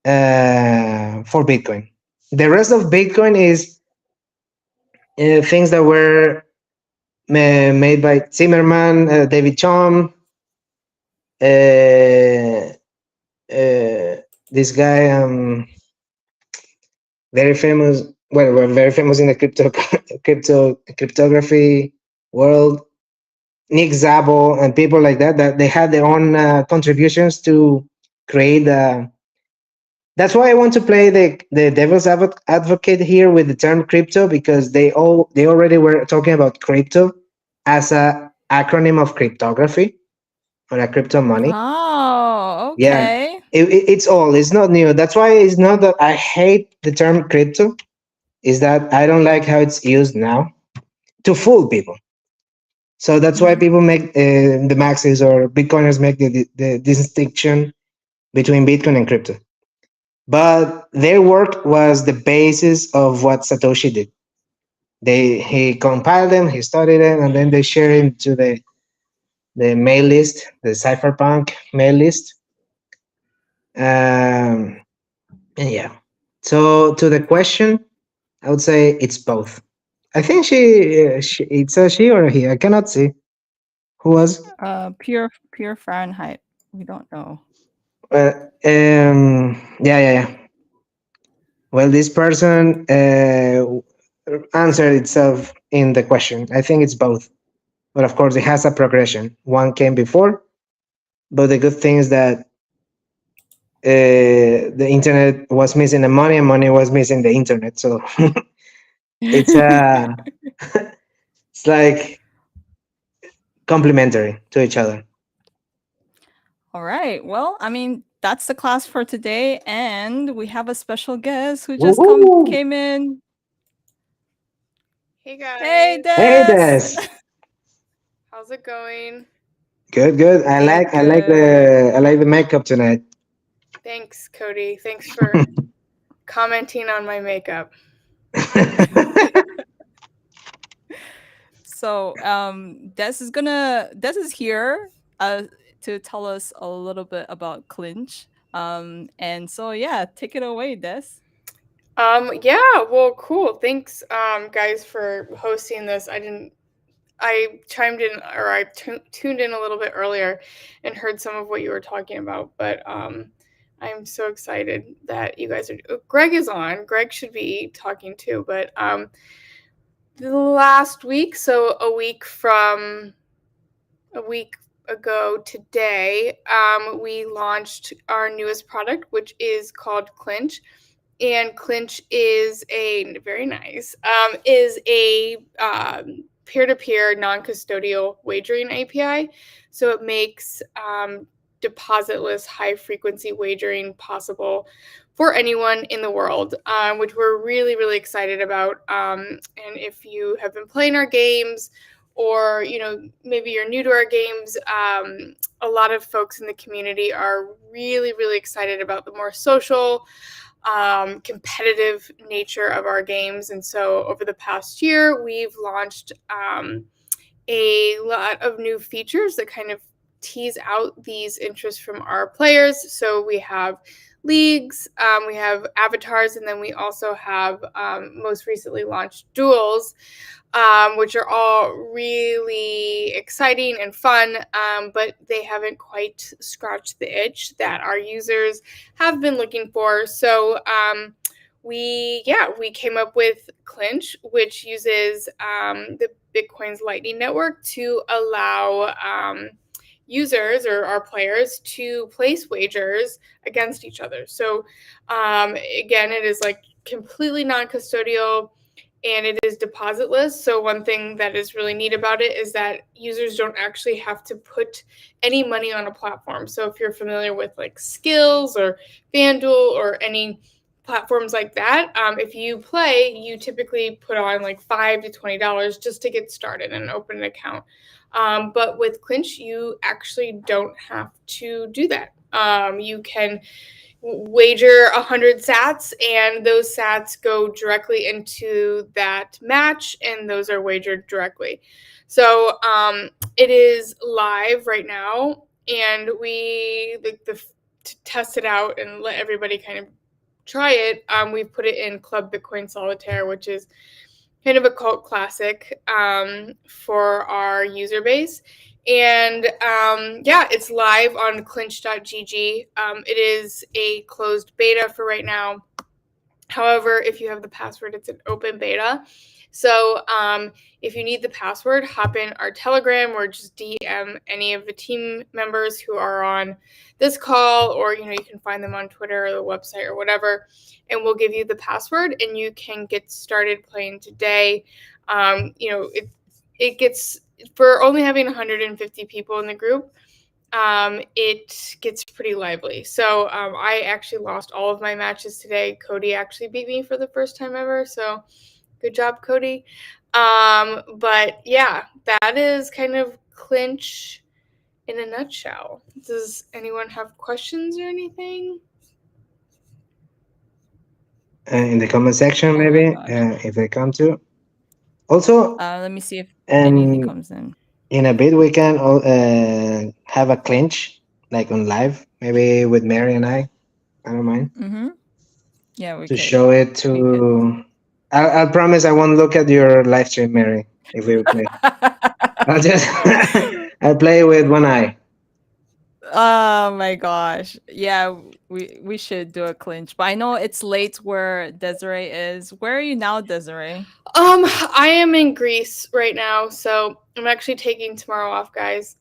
for Bitcoin. The rest of Bitcoin is things that were made by Zimmerman, David Chom, uh, this guy, very famous. Well, very famous in the cryptography world. Nick Szabo and people like that. That they had their own contributions to create. That's why I want to play the devil's advocate here with the term crypto, because they already were talking about crypto as a acronym of cryptography or a crypto money. Oh, Yeah, okay. it's not new. That's why it's not that I hate the term crypto. Is that I don't like how it's used now to fool people. So that's why Mm-hmm. people make the maxis or Bitcoiners make the distinction between Bitcoin and crypto. But their work was the basis of what Satoshi did. He compiled them, he studied them, and then they shared it to the mail list, the cypherpunk mail list. And yeah. So to the question, I would say it's both. I think it's a she or a he. I cannot see who was. Pure Fahrenheit. We don't know. Yeah, yeah, yeah. Well, this person answered itself in the question. I think it's both. But of course, it has a progression. One came before, but the good thing is that the internet was missing the money, and money was missing the internet. So it's it's like complementary to each other. All right. Well, I mean, that's the class for today, and we have a special guest who just Woohoo! came in. Hey Hey, guys, Hey, Des. Des. how's it going? Good, good. I Good, like, I like good. the, I like the makeup tonight. Thanks, Koty. Thanks for commenting on my makeup. So, Des is here to tell us a little bit about Clinch. And so yeah, take it away, Des. Yeah, well, cool. Thanks, guys, for hosting this. I chimed in, or I tuned in a little bit earlier and heard some of what you were talking about, but I'm so excited that you guys are. Greg is on. Greg should be talking too, but the last week, so a week ago today, we launched our newest product, which is called Clinch. And Clinch is very nice, is a peer-to-peer non-custodial wagering API. So it makes depositless high-frequency wagering possible for anyone in the world, which we're really, really excited about. And if you have been playing our games, or maybe you're new to our games, a lot of folks in the community are really, really excited about the more social, competitive nature of our games. And so over the past year, we've launched a lot of new features that kind of tease out these interests from our players. So we have leagues, we have avatars, and then we also have most recently launched duels, which are all really exciting and fun, but they haven't quite scratched the itch that our users have been looking for. So we came up with Clinch, which uses the Bitcoin's Lightning Network to allow users or our players to place wagers against each other. So again, it is like completely non-custodial, and it is depositless. So one thing that is really neat about it is that users don't actually have to put any money on a platform. So if you're familiar with like Skills or FanDuel or any platforms like that, if you play, you typically put on like $5 to $20 just to get started and open an account. But with Clinch, you actually don't have to do that. You can wager 100 sats, and those sats go directly into that match, and those are wagered directly. So it is live right now, and we to test it out and let everybody kind of try it. We've put it in Club Bitcoin Solitaire, which is kind of a cult classic for our user base. And it's live on clinch.gg. It is a closed beta for right now. However, if you have the password, it's an open beta. So if you need the password, hop in our Telegram or just DM any of the team members who are on this call, or you can find them on Twitter or the website or whatever, and we'll give you the password and you can get started playing today. It gets, for only having 150 people in the group, it gets pretty lively. So I actually lost all of my matches today. Koty actually beat me for the first time ever. So good job, Koty. But yeah, that is kind of Clinch in a nutshell. Does anyone have questions or anything? In the comment section, Oh my maybe, gosh. if they come to. Also, Let me see if anything um, comes in. in a bit we can have a clinch like on live, maybe with Mary and I. I don't mind Mm-hmm. Yeah, we to could. show it We could. to. I'll promise I won't look at your live stream, Mary, if we play. I'll just I'll play with one eye. Oh my gosh. Yeah, we should do a clinch. But I know it's late where Desiree is. Where are you now, Desiree? I am in Greece right now, so I'm actually taking tomorrow off, guys.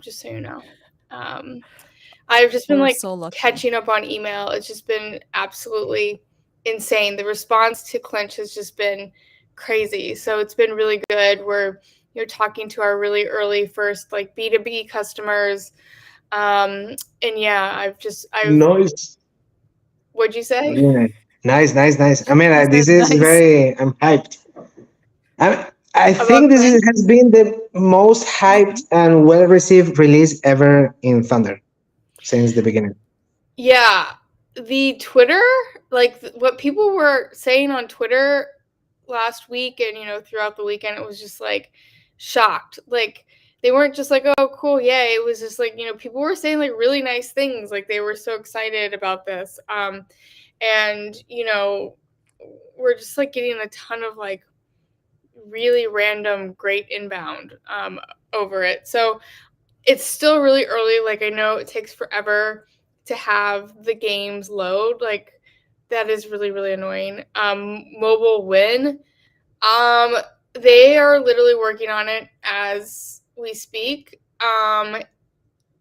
Just so you know. I've just been We're like so lucky. catching up on email. It's just been absolutely insane. The response to Clinch has just been crazy. So it's been really good. We're talking to our really early first like B2B customers. And yeah, I've Nice. What'd you say? Yeah. Nice. I mean, He this said is nice. very. I'm hyped. I About think this Clinch? has been the most hyped and well received release ever in Thunder since the beginning. Yeah, the Twitter, like what people were saying on Twitter last week and throughout the weekend, it was just like shocked. Like they weren't just like, oh cool, yay. It was just like, people were saying like really nice things. Like they were so excited about this. And we're just like getting a ton of like really random great inbound over it. So it's still really early. Like I know it takes forever to have the games load. Like that is really, really annoying. Mobile win. They are literally working on it as we speak.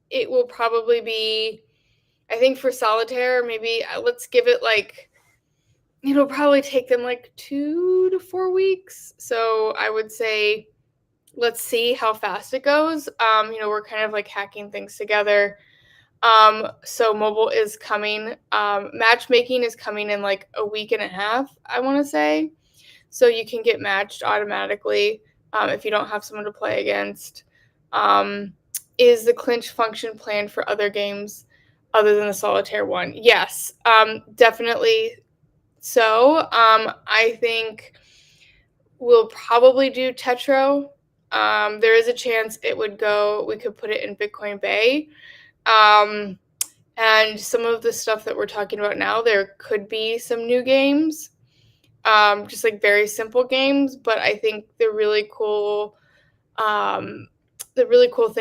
It will probably be, I think for solitaire, maybe let's give it like, it'll probably take them like 2 to 4 weeks. So I would say let's see how fast it goes. We're kind of like hacking things together. So mobile is coming. Matchmaking is coming in like a week and a half, I want to say. So you can get matched automatically if you don't have someone to play against. Is the clinch function planned for other games other than the solitaire one? Yes, definitely. So I think we'll probably do Tetro. There is a chance we could put it in Bitcoin Bay. And some of the stuff that we're talking about now, there could be some new games, just like very simple games. But I think the really cool thing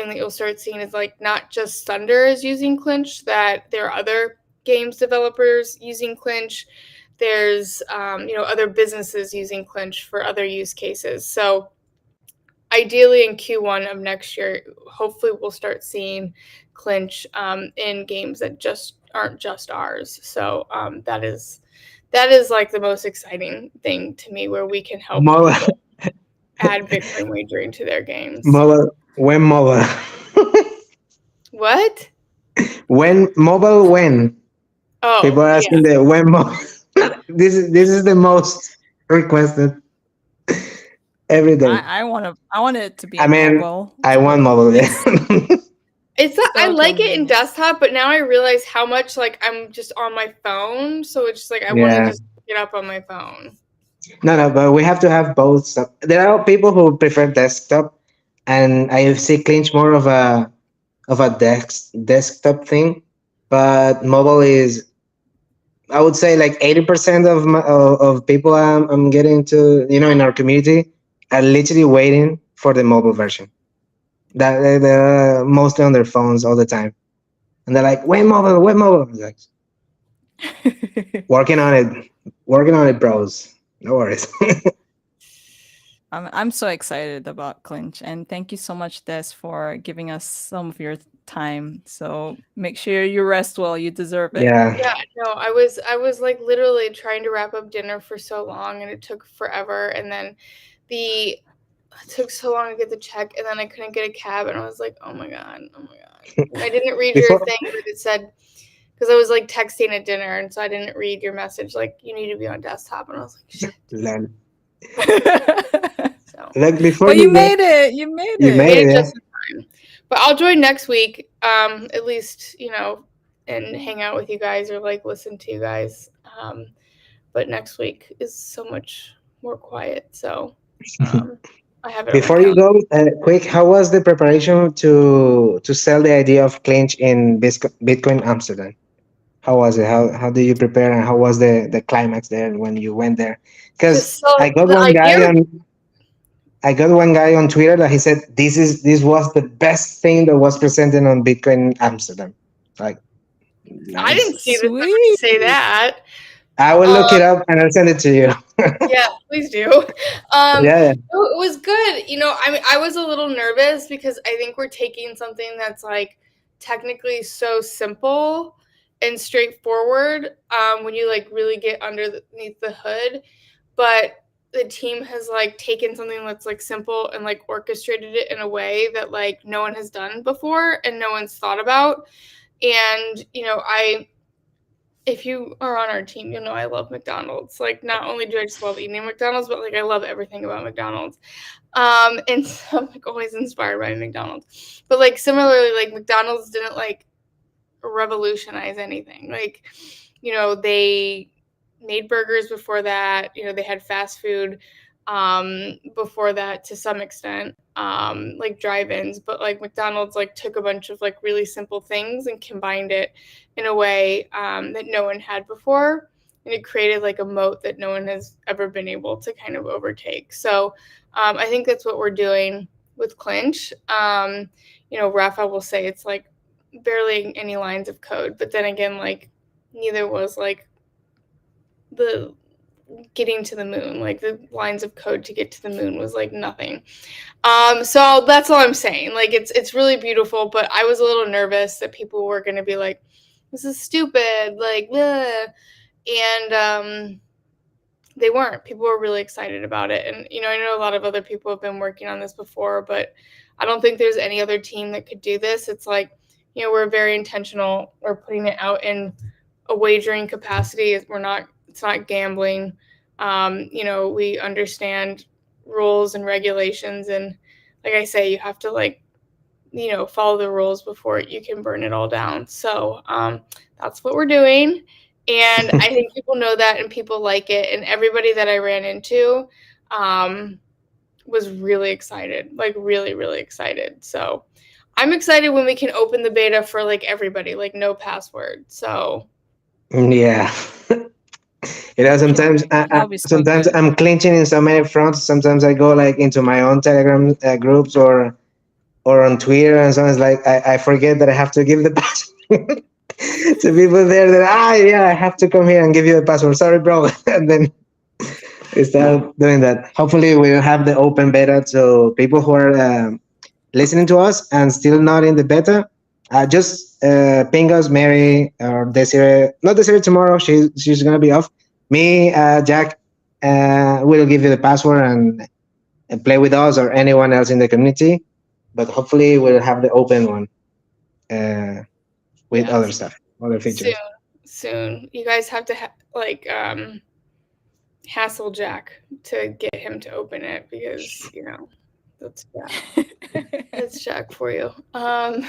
that you'll start seeing is like not just Thunder is using Clinch, that there are other games developers using Clinch. There's other businesses using Clinch for other use cases. So ideally in Q1 of next year, hopefully we'll start seeing Clinch in games that just aren't just ours. So that is like the most exciting thing to me, where we can help Mobile, people add Bitcoin wagering to their games. mobile. What? When people Oh, are yeah. asking the when mobile. This is the most requested every day. I want it to be I in mean, mobile. I So want mobile. Yeah. it's I so like it in convenient. desktop, but now I realize how much like I'm just on my phone. So it's just like I want to Yeah. just get up on my phone. No, but we have to have both. So there are people who prefer desktop, and I see Clinch more of a desktop thing, but mobile is, I would say, like 80% of people I'm getting to, in our community are literally waiting for the mobile version. That they're mostly on their phones all the time, and they're like, "When mobile? When mobile?" I'm like, working on it, bros. No worries. I'm so excited about Clinch, and thank you so much, Des, for giving us some of your time. So make sure you rest well. You deserve it. Yeah. Yeah, no, I was like literally trying to wrap up dinner for so long, and it took forever. And then it took so long to get the check, and then I couldn't get a cab, and I was like, oh my god. And I didn't read your Before, thing, but it said, because I was like texting at dinner, and so I didn't read your message like you need to be on desktop, and I was like, shit. Lol. So Like before But you you go, made it. You made you made made it. it. it Yeah. just in time. But I'll join next week, at least and hang out with you guys or like listen to you guys. But next week is so much more quiet, so I have it on my Before you calendar. go, quick, how was the preparation to sell the idea of Clinch in Bitcoin Amsterdam? How was it? How did you prepare, and how was the climax there when you went there? Because So I got the one guy idea, on Twitter that he said this was the best thing that was presented on Bitcoin Amsterdam. Like, I nice. didn't see that somebody Sweet. say that. I will look Um, it up and I'll send it to you. yeah, please do. Yeah. It was good. I mean, I was a little nervous because I think we're taking something that's like technically so simple and straightforward when you like really get underneath the hood. But the team has like taken something that's like simple and like orchestrated it in a way that like no one has done before and no one's thought about. And if you are on our team, you'll know I love McDonald's. Like, not only do I just love eating McDonald's, but like I love everything about McDonald's. And so I'm like always inspired by McDonald's. But like similarly, like McDonald's didn't like revolutionize anything. Like, they made burgers before that. They had fast food before that to some extent, like drive-ins. But like McDonald's like took a bunch of like really simple things and combined it in a way that no one had before. And it created like a moat that no one has ever been able to kind of overtake. So I think that's what we're doing with Clinch. Rafa will say it's like barely any lines of code, but then again, like neither was like the getting to the moon. Like the lines of code to get to the moon was like nothing. So that's all I'm saying. Like it's really beautiful, but I was a little nervous that people were going to be like, this is stupid, like, bleh. And they weren't. People were really excited about it. And I know a lot of other people have been working on this before, but I don't think there's any other team that could do this. It's like, we're very intentional. We're putting it out in a wagering capacity. It's not gambling. We understand rules and regulations, and like I say, you have to like, follow the rules before you can burn it all down. So that's what we're doing. And I think people know that and people like it. And everybody that I ran into was really excited, like really, really excited. So I'm excited when we can open the beta for like everybody, like no password. So yeah. Sometimes That'll be so good. I'm clinching in so many fronts. Sometimes I go like into my own Telegram groups or on Twitter, and sometimes like I forget that I have to give the password to people there. That I have to come here and give you the password. Sorry, bro. And then we start doing that. Hopefully, we'll have the open beta so people who are listening to us and still not in the beta, just ping us, Mary or Desiree. Not Desiree tomorrow. She's gonna be off. Me, Jack, will give you the password and play with us or anyone else in the community. But hopefully, we'll have the open one with other stuff, other features. Soon. You guys have to hassle Jack to get him to open it because that's Jack. That's Jack for you. But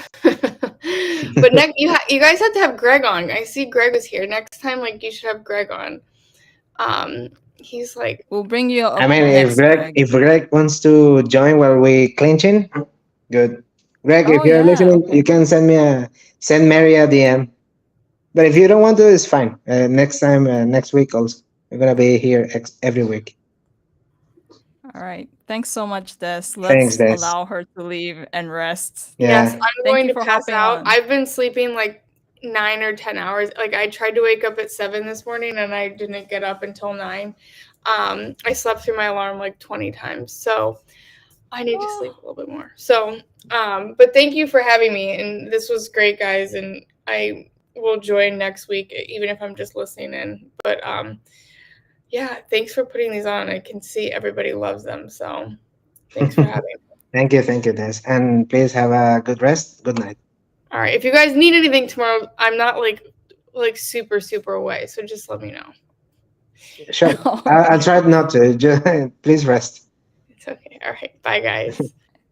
next, you guys have to have Greg on. I see Greg is here. Next time, like you should have Greg on. He's like, we'll bring you up. I mean, if Greg wants to join while we clinching, good. Greg, if you're listening, you can send Mary a DM. But if you don't want to, it's fine. Next time, next week also, we're gonna be here every week. All right. Thanks so much, Des. Let's allow her to leave and rest. Yeah. Yes, I'm going to pass out. I've been sleeping like 9 or 10 hours. Like I tried to wake up at 7 this morning and I didn't get up until 9. I slept through my alarm like 20 times. So I need to sleep a little bit more. So, but thank you for having me. And this was great, guys. And I will join next week, even if I'm just listening in. But yeah, thanks for putting these on. I can see everybody loves them. So thanks for having me. Thank you, Des. And please have a good rest. Good night. All right. If you guys need anything tomorrow, I'm not like super, super away. So just let me know. Sure. I'll try not to. Just, please rest. It's okay. All right. Bye, guys.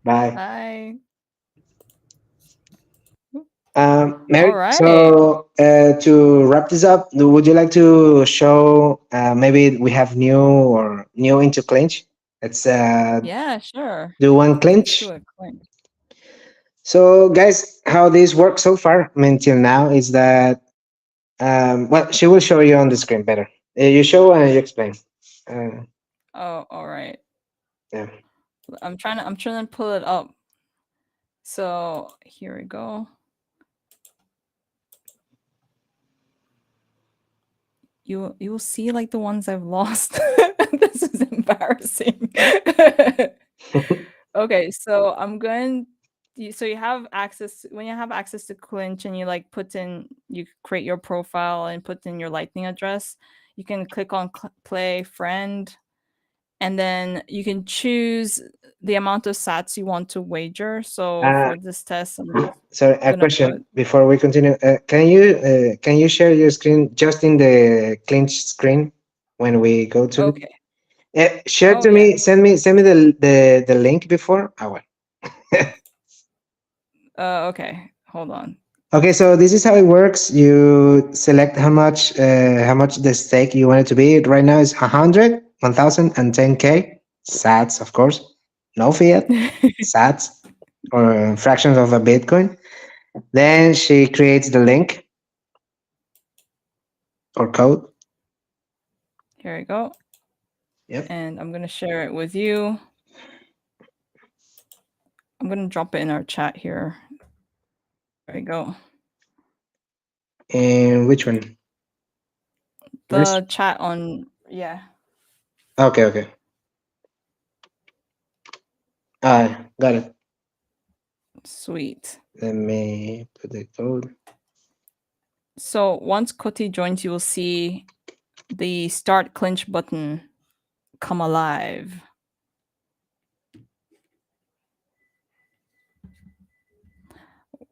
Bye. Bye. Mary, right. So to wrap this up, would you like to show maybe we have new into Clinch? Let's yeah, sure. Do one Clinch. So guys, how this works so far, I mean, till now is that well, she will show you on the screen better. You show and you explain. Oh, all right. Yeah. I'm trying to pull it up. So here we go. You will see like the ones I've lost. This is embarrassing. Okay, so I'm going. So you have access when you have access to Clinch and you like you create your profile and put in your Lightning address. You can click on play friend, and then you can choose the amount of sats you want to wager. So Uh, for this test, I'm just Sorry, a gonna question put before we continue. Can you share your screen just in the Clinch screen when we go to it? okay. Share Oh to yeah. me. Send me the link before. Oh, well. Okay. Hold on. Okay, so this is how it works. You select how much the stake you want it to be. Right now is 100, 1000, and 10K sats, of course. No fiat, sats or fractions of a Bitcoin. Then she creates the link or code. Here we go. Yep. And I'm gonna share it with you. I'm gonna drop it in our chat here. There we go. And which one? This? The chat on yeah. Okay, okay. Got it. Sweet. Let me put the code. So once Koty joins, you will see the start clinch button come alive.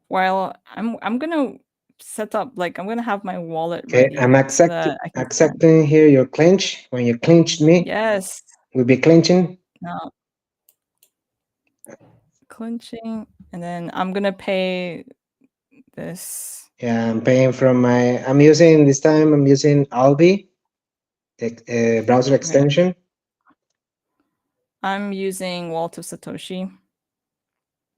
While I'm gonna set up like I'm gonna have my wallet Okay, I'm ready so that I can scan. accepting here your clinch. When you clinched me, Yes. we'll be clinching. Now clinching, and then I'm gonna pay this. Yeah, I'm paying from my. I'm using this time. I'm using Albi, the browser Okay. extension. I'm using Walt of Satoshi.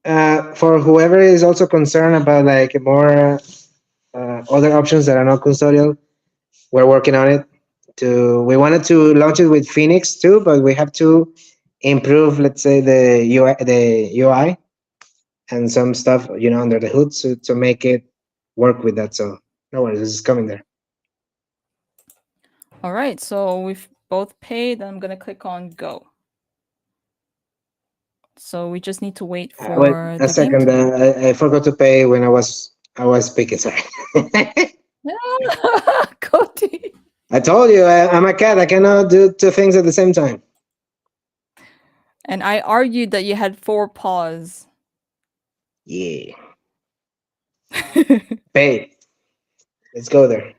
For whoever is also concerned about like more other options that are not custodial, we're working on it. We wanted to launch it with Phoenix too, but we have to improve, let's say, the UI and some stuff, under the hood to make it work with that. So no worries, this is coming there. All right, so we've both paid. I'm gonna click on go. So we just need to wait Wait for a the game second. to load. I forgot to pay when I was speaking. Sorry. Koty. I told you I'm a cat. I cannot do two things at the same time. And I argued that you had 4 paws. Yeah. Pay. Let's go there.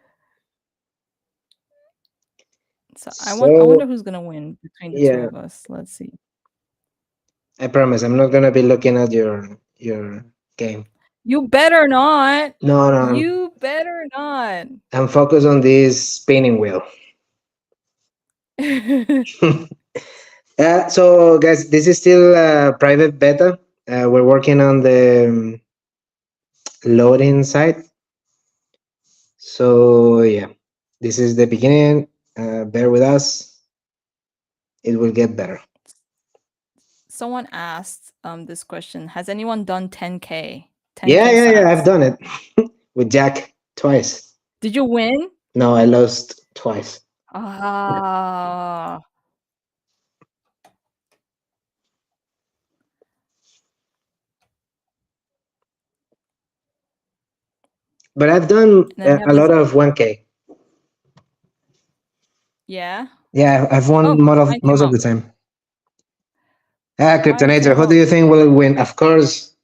So I wonder So who's gonna win between the two yeah, of us. Let's see. I promise I'm not gonna be looking at your game. You better not. No, no, You better not. I'm focused on this spinning wheel. So guys, this is still private beta. We're working on the loading side. So yeah, this is the beginning. Bear with us. It will get better. Someone asked this question. Has anyone done 10K? Yeah, 10K yeah, yeah. I've sats. done it with Jack twice. Did you win? No, I lost twice. Ah. But I've done And then we have a this. lot of 1K. Yeah. Yeah, I've won Oh, mine came most of up. the time. Mine Kryptonator, came who do up. you think will win? Of course,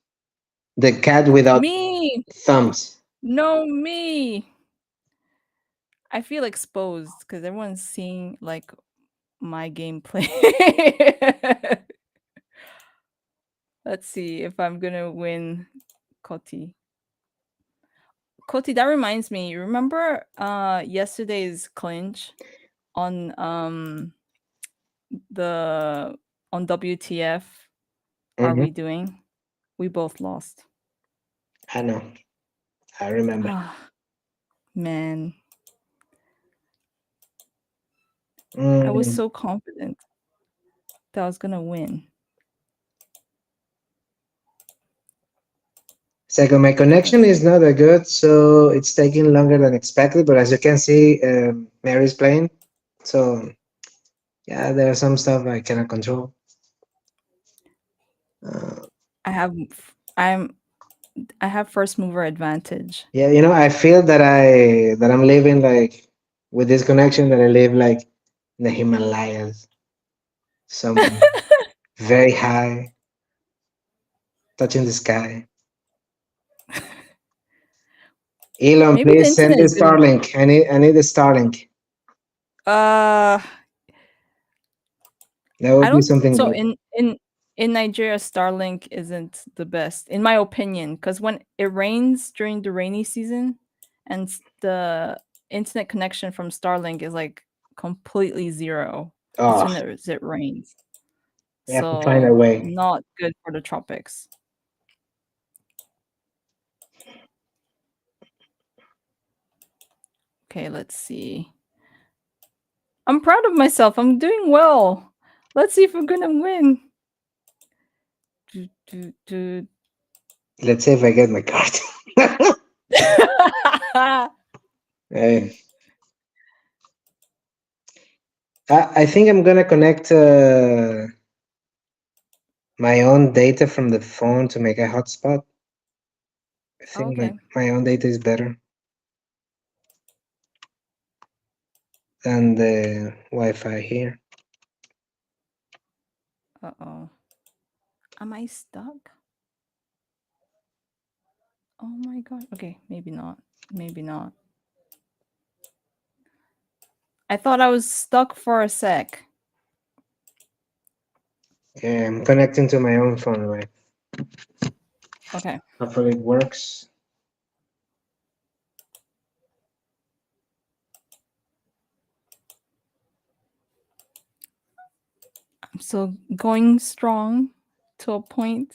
the cat without Me. thumbs. No, me. I feel exposed because everyone's seeing like my gameplay. Let's see if I'm gonna win Koty. Koty, that reminds me, you remember yesterday's clinch on the on WTF are Hmm. we doing? We both lost. I know. I remember. Ah, man. I was Mm. so confident that I was gonna win. Second, my Let's connection see. is not that good, so it's taking longer than expected. But as you can see, Mary's playing. So yeah, there's some stuff I cannot control. Uh, I'm I have first mover advantage. yeah, I feel that I'm living like with this connection that I live like in the Himalayas. somewhere very high, touching the sky. Elon, Maybe the please send internet the is doing. Starlink. I need the Starlink. Uh, That I would be don't. something So good. in Nigeria, Starlink isn't the best, in my opinion, because when it rains during the rainy season, and the internet connection from Starlink is like completely zero as Oh, soon as it rains. we have to find a So way. not good for the tropics. Okay, let's see. I'm proud of myself. I'm doing well. Let's see if we're gonna win. Do, do, do. Let's see if I get my card. Hey, I think I'm gonna connect my own data from the phone to make a hotspot. I think Okay. my own data is better than the Wi-Fi here. Uh-oh. Am I stuck? Oh my god. Okay, maybe not. Maybe not. I thought I was stuck for a sec. Yeah, I'm connecting to my own phone, right? Okay. Hopefully it works. I'm still going strong to a point.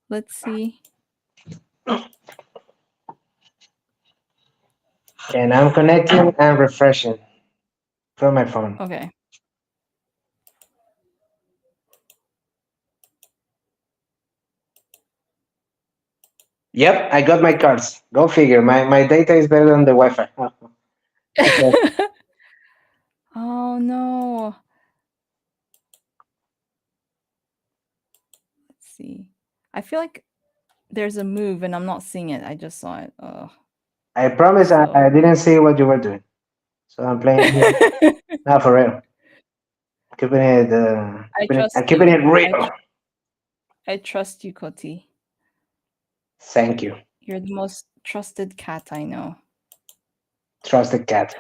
Let's see. And I'm connecting and refreshing from my phone. Okay. Yep, I got my cards. Go figure. My data is better than the Wi-Fi. Okay. Oh no. Let's see. I feel like there's a move and I'm not seeing it. I just saw it. Oh, I promise I so didn't see what you were doing. So I'm playing now for real. I trust I'm keeping you. it real. I trust you, Koty. Thank you. You're the most trusted cat I know. Trust the cat.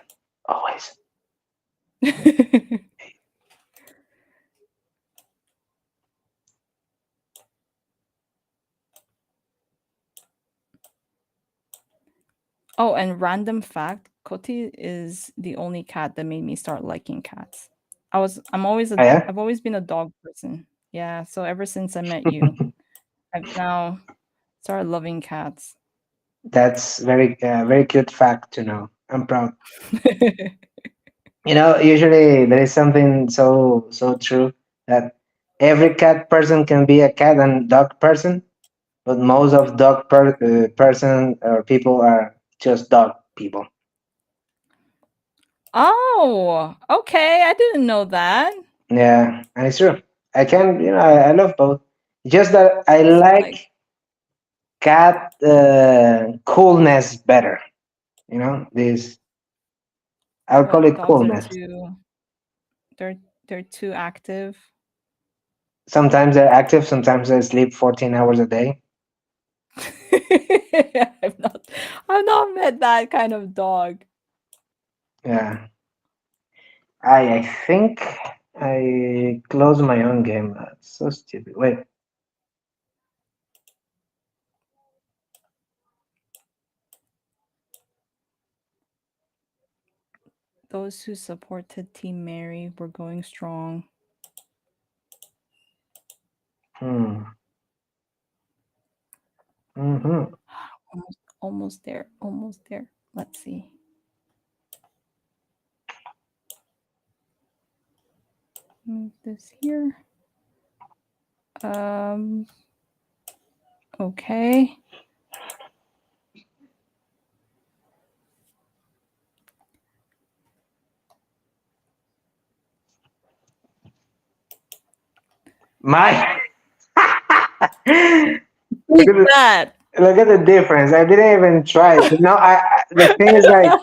Always. Oh, and random fact, Koty is the only cat that made me start liking cats. Oh, yeah? I've always been a dog person. Yeah, so ever since I met you, I've now started loving cats. That's very cute fact to know. I'm proud. You know, usually there is something so true that every cat person can be a cat and dog person, but most of person or people are just dog people. Oh, okay. I didn't know that. Yeah, and it's true. I can, I love both. Just that I So like like cat coolness better. This I'll call what it dogs are coolness. too they're they're too active. Sometimes they're active, sometimes they sleep 14 hours a day. I've not I've not met that kind of dog. Yeah. I think I closed my own game. That's so stupid. Wait, Those who supported Team Mary were going strong. hmm. Mm-hmm. Almost there. Almost there. Let's see. Move this here. Um okay. My look Take at the that. look at the difference. I didn't even try. The thing is like,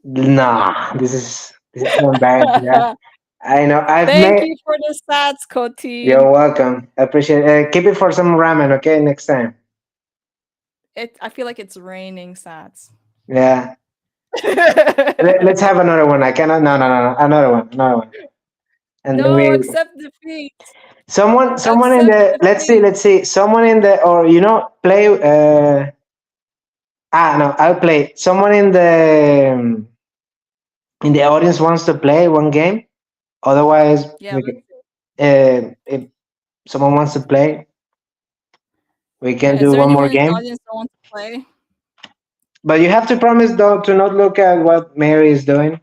nah, this is so embarrassing. I know. I've Thank made. you for the stats, Koty. You're welcome. I appreciate it. Keep it for some ramen, okay? Next time. I feel like it's raining sats. Yeah. Let's have another one. I cannot. No, no, no, no. Another one. Another one. And then No, we. accept defeat. Someone in Accept the. Let's see. defeat. Let's see. Someone in the. Or play. No. I'll play. Someone in the audience wants to play one game. Otherwise, Yeah, we can. If someone wants to play, we can yeah. Is do there one more anyone in the game. audience that wants to play? But you have to promise though to not look at what Mary is doing.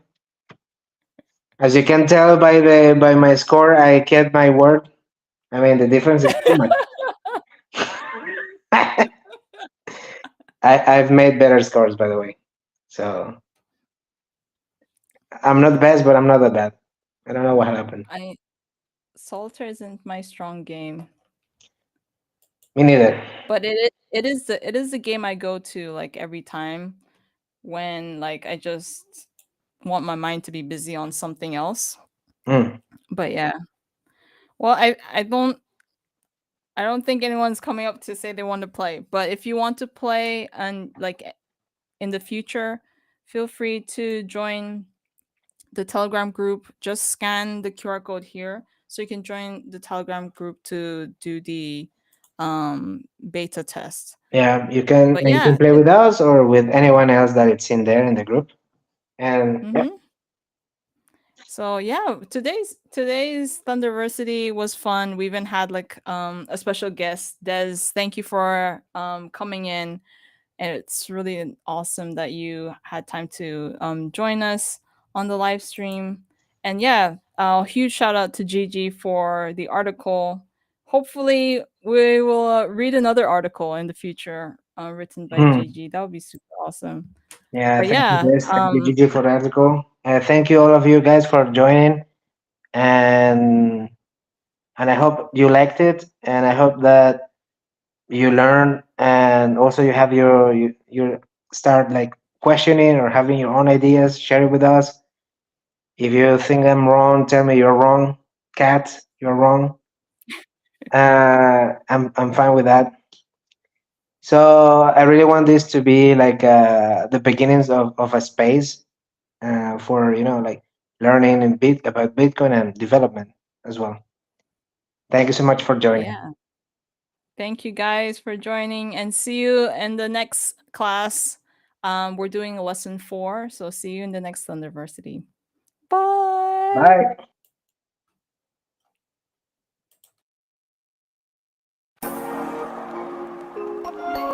As you can tell by my score, I kept my word. I mean, the difference is too much. I've made better scores, by the way. So I'm not the best, but I'm not that bad. I don't know what happened. I Solitaire isn't my strong game, Me neither. but it is the game I go to like every time when like I just want my mind to be busy on something else. Mm. But yeah. Well, I don't think anyone's coming up to say they want to play. But if you want to play and like in the future, feel free to join the Telegram group. Just scan the QR code here so you can join the Telegram group to do the beta test. Yeah, But you yeah, can play with us or with anyone else that it's in there in the group. And yeah. mm-hmm. So yeah, today's THNDRversity was fun. We even had like a special guest, Des. Thank you for coming in, and it's really awesome that you had time to join us on the live stream. And yeah, a huge shout out to Gigi for the article. Hopefully, we will read another article in the future written by Hmm. Gigi. That would be super awesome. Yeah, But thank you, yeah, guys. Thank you, Gigi, for the article. Thank you, all of you guys, for joining. And I hope you liked it. And I hope that you learn and also you have your start like questioning or having your own ideas. Share it with us. If you think I'm wrong, tell me you're wrong. Cat, you're wrong. I'm fine with that. So I really want this to be like the beginnings of a space for like learning and about Bitcoin and development as well. Thank you so much for joining. yeah. Thank you guys for joining and see you in the next class. We're doing lesson 4, so see you in the next THNDRversity. Bye. Bye.